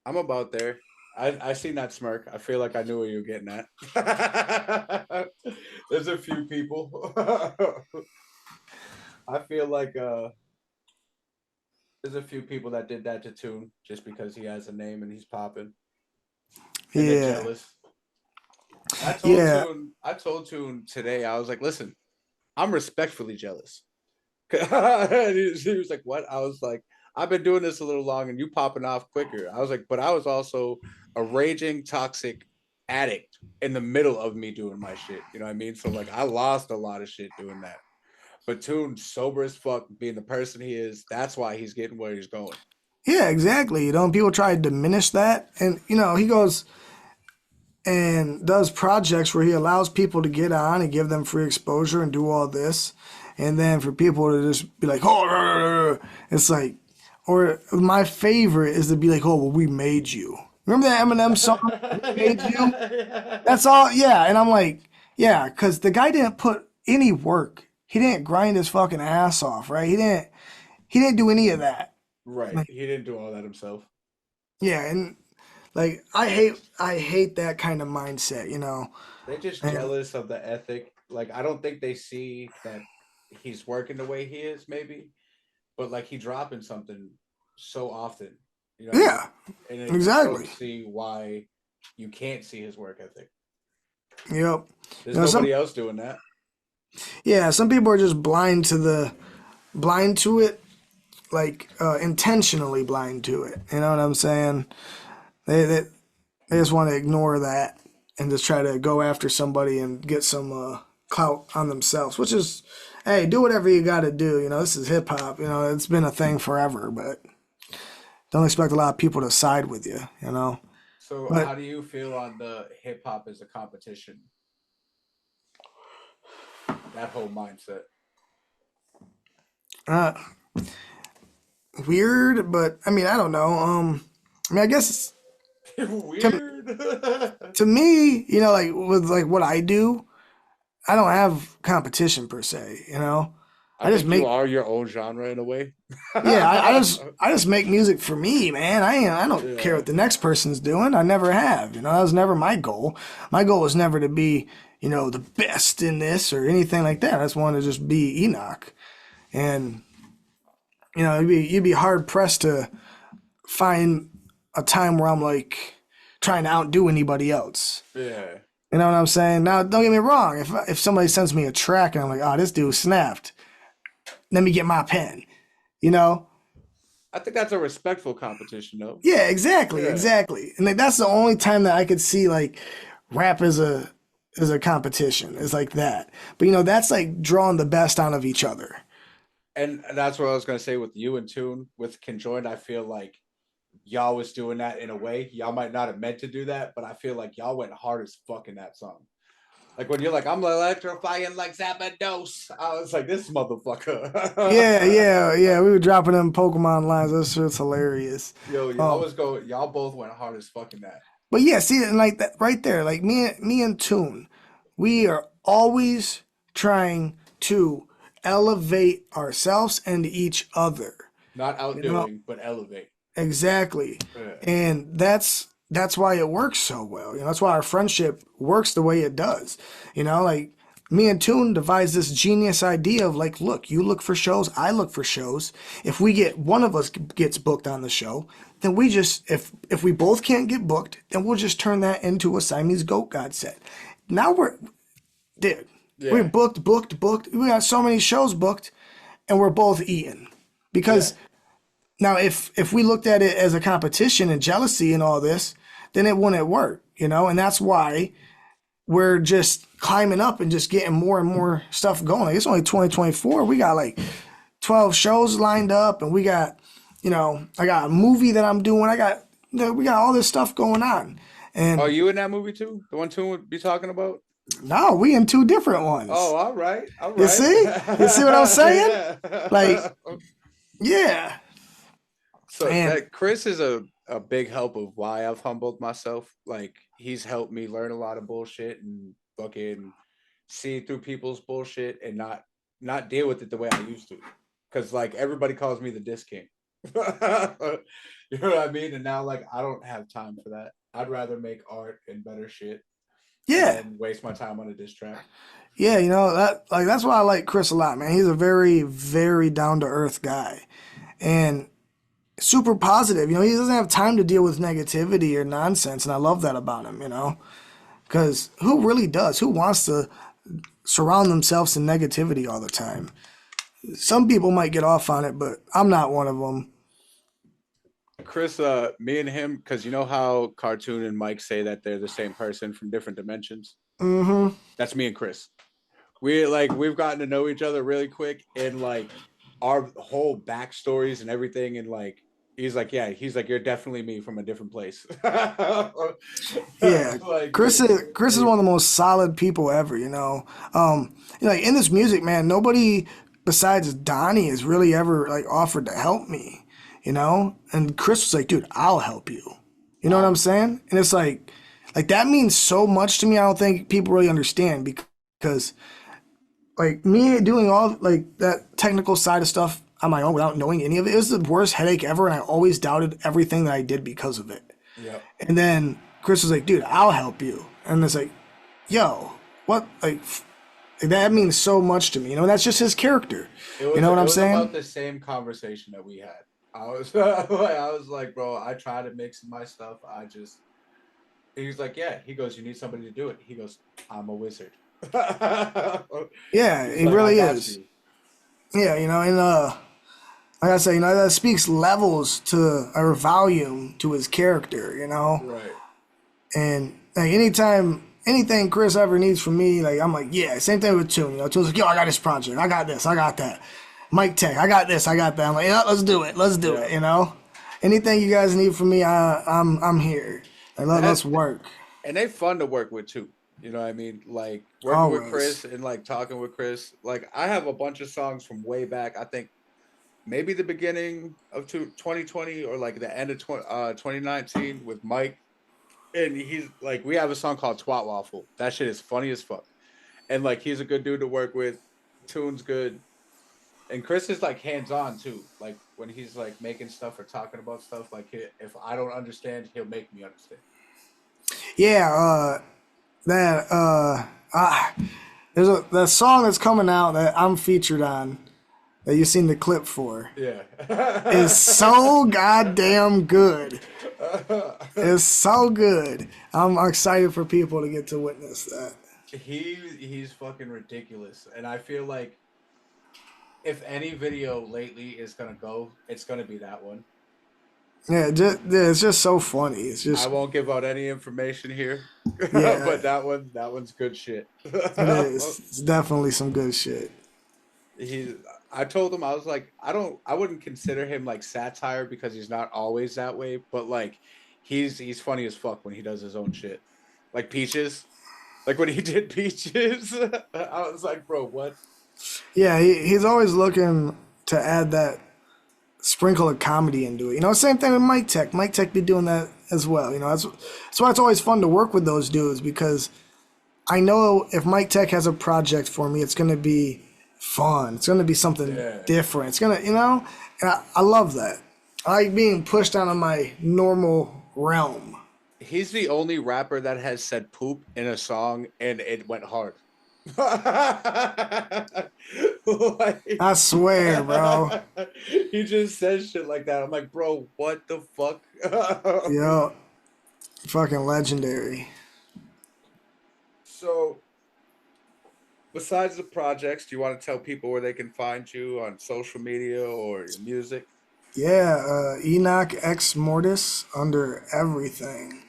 S5: I'm about there. I seen that smirk. I feel like I knew what you were getting at. There's a few people. I feel like there's a few people that did that to Tune just because he has a name and he's popping. And they're jealous. I told Tune today, I was like, listen, I'm respectfully jealous. He was like, what? I was like, I've been doing this a little long and you popping off quicker. I was like, but I was also a raging toxic addict in the middle of me doing my shit. You know what I mean? So like I lost a lot of shit doing that. But Tune, sober as fuck, being the person he is, that's why he's getting where he's going.
S3: Yeah, exactly. People try to diminish that. And, he goes and does projects where he allows people to get on and give them free exposure and do all this. And then for people to just be like, oh, it's like, or my favorite is to be like, oh, well, we made you. Remember that Eminem song, We Made You? That's all, yeah. And I'm like, yeah, because the guy didn't put any work. He didn't grind his fucking ass off, right? He didn't do any of that.
S5: Right.
S3: Like,
S5: he didn't do all that himself.
S3: Yeah, and like I hate that kind of mindset,
S5: They're just jealous of the ethic. Like I don't think they see that he's working the way he is, maybe, but like he dropping something so often,
S3: Yeah,
S5: and
S3: exactly.
S5: Don't see why you can't see his work ethic.
S3: Yep.
S5: There's nobody else doing that.
S3: Yeah, some people are just blind to it, like intentionally blind to it. You know what I'm saying? They just want to ignore that. and just try to go after somebody and get some clout on themselves, which is, hey, do whatever you got to do. You know, this is hip hop. You know, it's been a thing forever, but don't expect a lot of people to side with you. You know.
S5: So
S3: But
S5: how do you feel on the hip hop as a competition? That whole mindset.
S3: uh, weird, but I mean, I don't know. I mean, I guess
S5: Weird.
S3: to me, you know, like with like what I do, I don't have competition per se. You know, I just
S5: think
S3: make
S5: you are your own genre in a way.
S3: yeah, I just make music for me, man. I don't care what the next person's doing. I never have. You know, that was never my goal. My goal was never to be, you know, the best in this or anything like that. I just wanted to just be Enoch. And you know, you'd be hard pressed to find a time where I'm like trying to outdo anybody else.
S5: Yeah.
S3: You know what I'm saying? Now, don't get me wrong. If somebody sends me a track and I'm like, oh, this dude snapped, let me get my pen. You know?
S5: I think that's a respectful competition, though.
S3: Yeah, exactly,
S5: Yeah.
S3: exactly. And like, that's the only time that I could see like rap as a competition is like that. But you know, that's like drawing the best out of each other.
S5: And that's what I was gonna say with you and Tune with Conjoined. I feel like y'all was doing that in a way. Y'all might not have meant to do that, but I feel like y'all went hard as fuck in that song. Like when you're like, I'm electrifying like Zapdos. I was like, this motherfucker.
S3: Yeah. We were dropping them Pokemon lines. That shit's hilarious.
S5: Yo, y'all both went hard as fuck in that.
S3: But yeah, see, and like that right there, like me and Tune, we are always trying to elevate ourselves and each other.
S5: Not outdoing, but elevate.
S3: Exactly.
S5: Yeah.
S3: And that's why it works so well. You know, that's why our friendship works the way it does. You know, like me and Tune devised this genius idea of like, look, you look for shows, I look for shows. If we get one of us gets booked on the show, then we just if we both can't get booked, then we'll just turn that into a Siamese Goat God set. Now we're we're booked. We got so many shows booked, and we're both eating because. Now, if we looked at it as a competition and jealousy and all this, then it wouldn't work, you know? And that's why we're just climbing up and just getting more and more stuff going. Like, it's only 2024. We got like 12 shows lined up, and we got, you know, I got a movie that I'm doing. We got all this stuff going on. And
S5: Are you in that movie too? The one Tune would be talking about?
S3: no, we in two different ones.
S5: Oh, all right.
S3: You see? You see what I'm saying? Like, yeah.
S5: So
S3: Man.
S5: that Chris is a big help of why I've humbled myself. Like he's helped me learn a lot of bullshit and fucking see through people's bullshit and not deal with it the way I used to. Cause like everybody calls me the diss king. You know what I mean? And now like I don't have time for that. I'd rather make art and better shit.
S3: Yeah.
S5: And waste my time on a diss track.
S3: Yeah, you know, that's why I like Chris a lot, man. He's a very, very down to earth guy. And super positive. You know, he doesn't have time to deal with negativity or nonsense, and I love that about him, you know? Because who really does? Who wants to surround themselves in negativity all the time? Some people might get off on it, but I'm not one of them.
S5: Chris, me and him, because you know how Cartoon and Mike say that they're the same person from different dimensions?
S3: Mm-hmm.
S5: That's me and Chris. We've gotten to know each other really quick, and like our whole backstories and everything, and like he's like, you're definitely me from a different place.
S3: Yeah,
S5: Like,
S3: Chris is one of the most solid people ever. You know, like in this music, man, nobody besides Donnie has really ever like offered to help me. You know, and Chris was like, dude, I'll help you. You know what I'm saying? And it's like that means so much to me. I don't think people really understand because like me doing all like that technical side of stuff on my own without knowing any of it was the worst headache ever, and I always doubted everything that I did because of it.
S5: Yeah.
S3: And then Chris was like, dude, I'll help you. And it's like, yo, what? Like, that means so much to me. You know, that's just his character. You know what I'm saying?
S5: It was about the same conversation that we had. I was like, bro, I try to mix my stuff. He's like, yeah. He goes, you need somebody to do it. He goes, I'm a wizard.
S3: Yeah, he really is. Yeah, you know, and like I say, you know, that speaks levels to or volume to his character, you know.
S5: Right.
S3: And like anything Chris ever needs from me, like I'm like, yeah. Same thing with Tune. You know, Tune's like, yo, I got this project, I got this, I got that. Mike Tech, I got this, I got that. I'm like, yeah, let's do it, You know, anything you guys need from me, I'm here. Like, let's work.
S5: And they fun to work with too. You know what I mean? Like working with Chris and like talking with Chris. Like I have a bunch of songs from way back. I think maybe the beginning of 2020 or like the end of 2019 with Mike. And he's like, we have a song called Twat Waffle. That shit is funny as fuck. And like, he's a good dude to work with. Tune's good. And Chris is like hands-on too. Like when he's like making stuff or talking about stuff, like if I don't understand, he'll make me understand.
S3: Yeah, there's that song that's coming out that I'm featured on that you've seen the clip for.
S5: Yeah.
S3: Is so goddamn good. It's so good. I'm excited for people to get to witness that.
S5: He's fucking ridiculous. And I feel like if any video lately is gonna go, it's gonna be that one.
S3: Yeah, it's just so funny. It's just
S5: I won't give out any information here.
S3: Yeah.
S5: But that one's good shit.
S3: It is. It's definitely some good shit.
S5: I told him, I was like, I wouldn't consider him like satire because he's not always that way, but like he's funny as fuck when he does his own shit. Like Peaches. Like when he did Peaches. I was like, bro, what?
S3: Yeah, he's always looking to add that sprinkle of comedy into it. You know, same thing with Mike Tech. Mike Tech be doing that as well. You know, that's why it's always fun to work with those dudes, because I know if Mike Tech has a project for me, it's gonna be fun. It's gonna be something different. It's gonna, you know, and I love that. I like being pushed out of my normal realm.
S5: He's the only rapper that has said poop in a song and it went hard. Like,
S3: I swear, bro.
S5: He just says shit like that. I'm like, bro, what the fuck?
S3: Yo, fucking legendary.
S5: So, besides the projects, do you want to tell people where they can find you on social media or your music?
S3: Yeah, Enoch X Mortis under everything.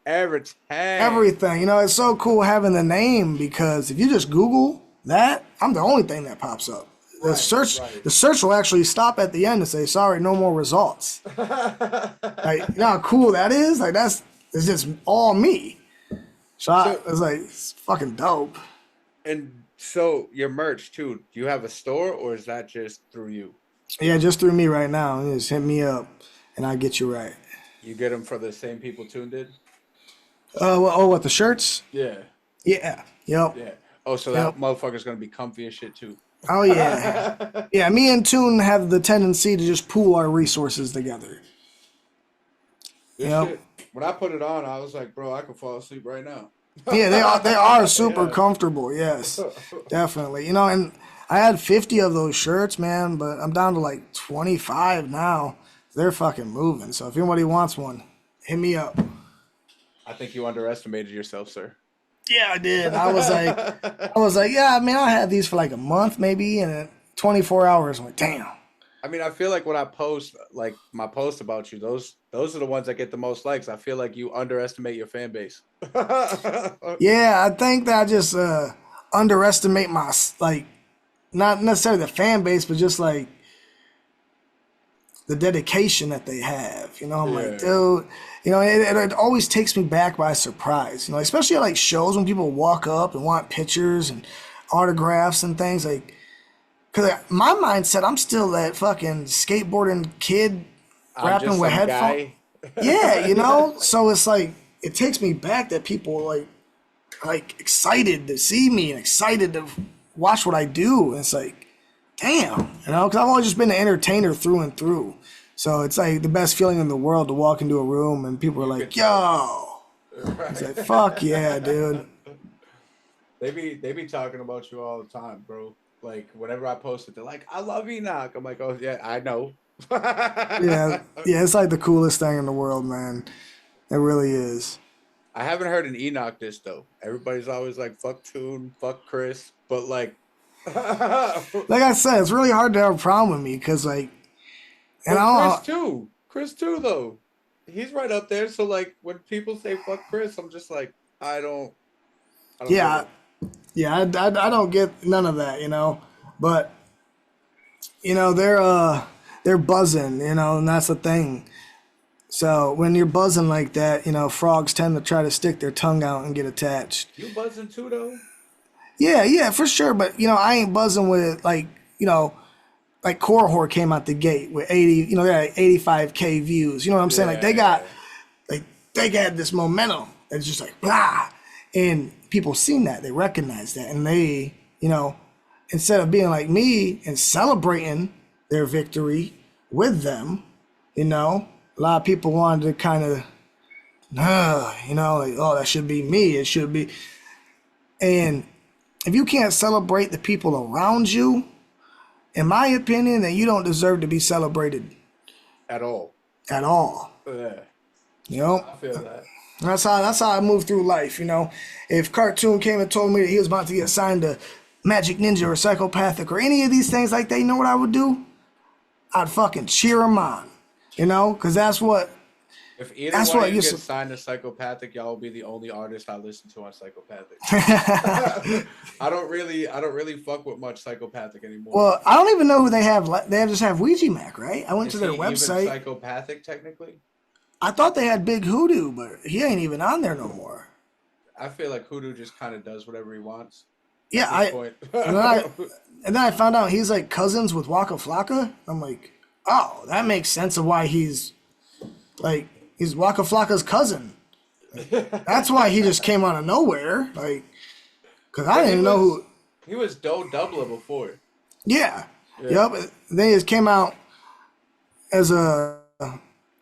S3: Everything. You know, it's so cool having the name, because if you just Google that, I'm the only thing that pops up. The search will actually stop at the end and say, sorry, no more results. Like, you know how cool that is? Like, it's just all me. So it's like, it's fucking dope.
S5: And so your merch too, do you have a store or is that just through you?
S3: Yeah, just through me right now. Just hit me up and I'll get you right.
S5: You get them for the same people Tune did?
S3: What, the shirts?
S5: Yeah.
S3: Yeah. Yep.
S5: Yeah. Oh, so that motherfucker's going to be comfy as shit too.
S3: Oh, yeah. Yeah, me and Tune have the tendency to just pool our resources together.
S5: Shit, when I put it on, I was like, bro, I could fall asleep right now.
S3: Yeah, they are super comfortable. Yes, definitely. You know, and I had 50 of those shirts, man, but I'm down to like 25 now. They're fucking moving. So if anybody wants one, hit me up.
S5: I think you underestimated yourself, sir.
S3: Yeah, I did. I was like, yeah, I mean, I had these for like a month maybe, and then 24 hours. I'm like, damn.
S5: I mean, I feel like when I post, like my post about you, those are the ones that get the most likes. I feel like you underestimate your fan base.
S3: Yeah, I think that I just underestimate my, like, not necessarily the fan base, but just like the dedication that they have. You know, I'm like, dude, you know, it always takes me back by surprise. You know, especially at like shows when people walk up and want pictures and autographs and things. Like, because my mindset, I'm still that fucking skateboarding kid rapping with headphones. Yeah, you know? So it's like, it takes me back that people like excited to see me and excited to watch what I do. And it's like, damn, you know? Because I've always just been an entertainer through and through. So it's like the best feeling in the world to walk into a room and people are like, yo. It's like, fuck yeah, dude.
S5: They be talking about you all the time, bro. Like, whenever I post it, they're like, I love Enoch. I'm like, oh, yeah, I know.
S3: Yeah, it's like the coolest thing in the world, man. It really is.
S5: I haven't heard an Enoch diss, though. Everybody's always like, fuck Tune, fuck Chris. But, like...
S3: like I said, it's really hard to have a problem with me because, like... And
S5: Chris, too, though. he's right up there. So like when people say fuck Chris, I'm just like, I don't get
S3: Yeah,
S5: it.
S3: yeah, I don't get none of that, but they're buzzing, and that's the thing. So when you're buzzing like that, frogs tend to try to stick their tongue out and get attached.
S5: You buzzing too though?
S3: Yeah, yeah, for sure. But I ain't buzzing with like Korhor came out the gate with 80, they had 85K views. You know what I'm saying? Like they got this momentum. It's just like blah, and people seen that, they recognize that, and they, instead of being like me and celebrating their victory with them, a lot of people wanted to kind of, like, oh, that should be me. It should be. And if you can't celebrate the people around you, in my opinion, then you don't deserve to be celebrated
S5: At all.
S3: at all.
S5: Yeah,
S3: You know,
S5: I feel that.
S3: that's how I move through life. If Cartoon came and told me that he was about to get signed to Magic Ninja or Psychopathic or any of these things like that, you know what I would do? I'd fucking cheer him on. Because that's what.
S5: If either
S3: That's
S5: one
S3: what
S5: of you
S3: you
S5: get signed to Psychopathic, y'all will be the only artist I listen to on Psychopathic. I don't really fuck with much Psychopathic anymore.
S3: Well, I don't even know who they have. They just have Ouija Mac, right? I went
S5: Is
S3: to their
S5: he even
S3: website.
S5: Psychopathic technically?
S3: I thought they had Big Hoodoo, but he ain't even on there no more.
S5: I feel like Hoodoo just kind of does whatever he wants.
S3: Yeah,
S5: At this point.
S3: and then I found out he's like cousins with Waka Flocka. I'm like, oh, that makes sense of why he's Waka Flocka's cousin. That's why he just came out of nowhere, because I didn't even know who.
S5: He was Doe Doubler before.
S3: Yeah. Yep. Then he just came out as a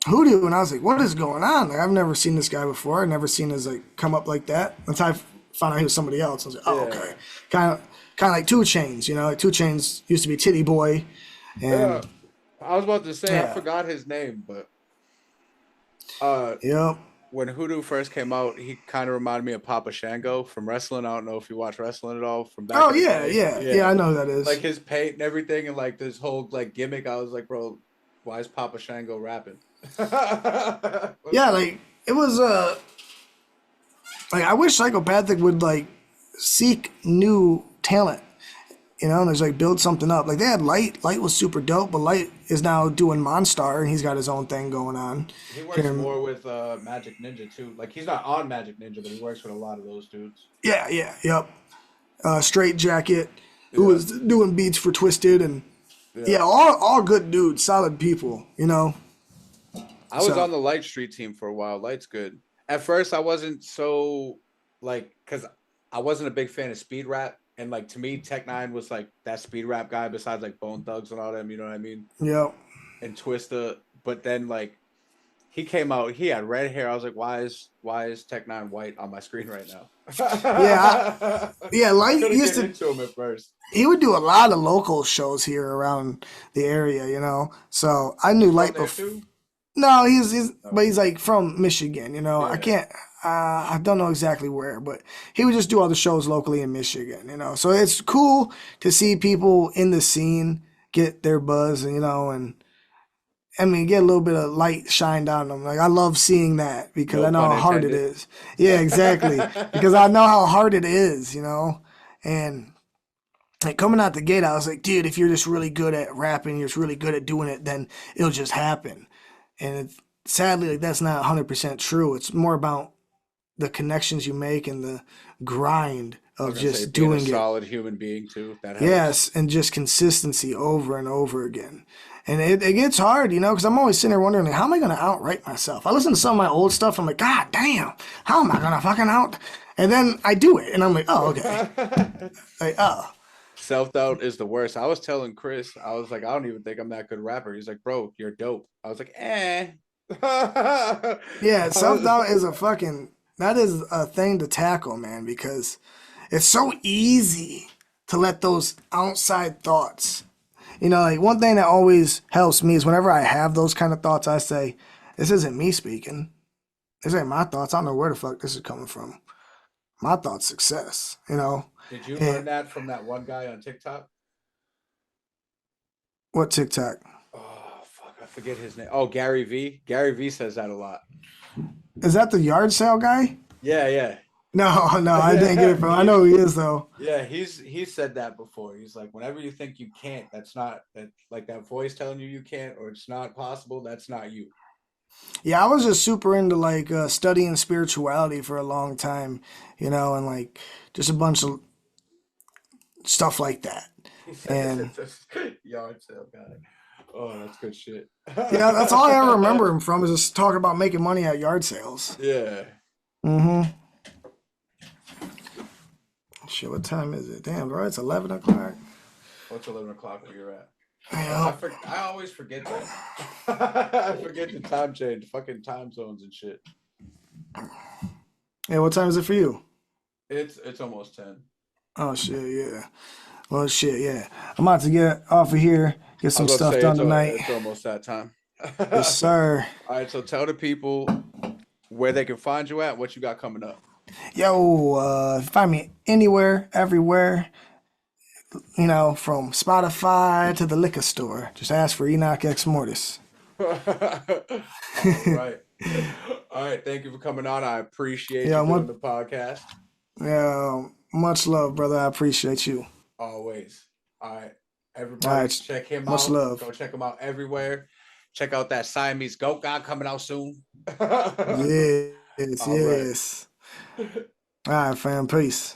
S3: Hoodoo, and I was like, what is going on? Like, I've never seen this guy before. I've never seen his come up like that. Until I found out he was somebody else. I was like, oh,
S5: Yeah.
S3: okay. Kind of like 2 Chainz, Like 2 Chainz used to be Titty Boy. And
S5: Yeah. I was about to say,
S3: Yeah.
S5: I forgot his name, but
S3: yep.
S5: when Hoodoo first came out, he kind of reminded me of Papa Shango from wrestling. I don't know if you watch wrestling at all from back.
S3: Oh
S5: in the
S3: yeah,
S5: day.
S3: yeah. I know who that is.
S5: Like his paint and everything, and like this whole gimmick. I was like, bro, why is Papa Shango rapping?
S3: Yeah, it was I wish Psychopathic would seek new talent, and there's build something up. Like they had Light was super dope, but Light is now doing Monstar and he's got his own thing going on.
S5: He works more with Magic Ninja too. Like he's not on Magic Ninja, but he works with a lot of those dudes.
S3: Yeah, yep. Straight Jacket, who was doing beats for Twisted, and all good dudes, solid people,
S5: I was
S3: So-
S5: on the Light Street team for a while. Light's good. At first, I wasn't so because I wasn't a big fan of speed rap, and to me, Tech Nine was that speed rap guy. Besides Bone Thugs and all them, you know what I mean?
S3: Yep.
S5: And Twista, but then he came out, he had red hair. I was like, why is Tech Nine white on my screen right now?
S3: Yeah, Light
S5: Couldn't
S3: used
S5: get
S3: to.
S5: into him at first.
S3: He would do a lot of local shows here around the area, So I knew Light
S5: There
S3: before.
S5: too?
S3: No, but he's from Michigan, I
S5: Yeah.
S3: can't, I don't know exactly where, but he would just do all the shows locally in Michigan, So it's cool to see people in the scene get their buzz, and I mean, get a little bit of light shined on them. I love seeing that because
S5: No
S3: I know
S5: pun
S3: how hard it
S5: intended.
S3: is. Yeah, exactly. Because I know how hard it is, and coming out the gate, I was like, dude, if you're just really good at rapping, you're just really good at doing it, then it'll just happen. And sadly, that's not 100% true. It's more about the connections you make and the grind
S5: I
S3: of
S5: was gonna
S3: just
S5: say, being
S3: doing
S5: a
S3: it.
S5: solid human being too. That helps.
S3: Yes, and just consistency over and over again. And it gets hard, because I'm always sitting there wondering, how am I going to outright myself? I listen to some of my old stuff, I'm like, God damn, how am I going to fucking out? And then I do it, and I'm like, oh, okay. Oh.
S5: Self-doubt is the worst. I was telling Chris, I was like, I don't even think I'm that good rapper. He's like, bro, you're dope. I was like, eh.
S3: Yeah, self-doubt is that is a thing to tackle, man, because it's so easy to let those outside thoughts, one thing that always helps me is whenever I have those kind of thoughts, I say, this isn't me speaking. This ain't my thoughts. I don't know where the fuck this is coming from. My thoughts, success,
S5: Did you learn that from that one guy on TikTok?
S3: What TikTok?
S5: Oh fuck, I forget his name. Oh, Gary V. Gary V says that a lot.
S3: Is that the yard sale guy?
S5: Yeah.
S3: No, I didn't get it from. I know who he is though.
S5: Yeah, he said that before. He's like, whenever you think you can't, that's not that, like that voice telling you can't or it's not possible. That's not you.
S3: Yeah, I was just super into like studying spirituality for a long time, and like just a bunch of stuff like that. And
S5: Yard sale guy. Oh, that's good shit.
S3: yeah, that's all I ever remember him from is just talking about making money at yard sales.
S5: Yeah.
S3: Mm-hmm. Shit, what time is it? Damn, bro, it's 11 o'clock.
S5: What's 11 o'clock where you're at?
S3: Yeah.
S5: I always forget that. I forget the time change, fucking time zones and shit.
S3: Yeah, what time is it for you?
S5: It's almost 10.
S3: Oh shit, yeah. Well, shit, yeah. I'm about to get off of here, get some stuff done tonight.
S5: It's almost that time.
S3: Yes, sir.
S5: All right, so tell the people where they can find you at, what you got coming up.
S3: Yo, find me anywhere, everywhere. From Spotify to the liquor store. Just ask for Enoch X Mortis.
S5: All right. All right. Thank you for coming on. I appreciate you doing the podcast.
S3: Yeah, much love, brother. I appreciate you.
S5: Always. All right. Everybody check him out.
S3: Much love.
S5: Go check him out everywhere. Check out that Siamese Goat guy coming out soon.
S3: Yes. All right, fam. Peace.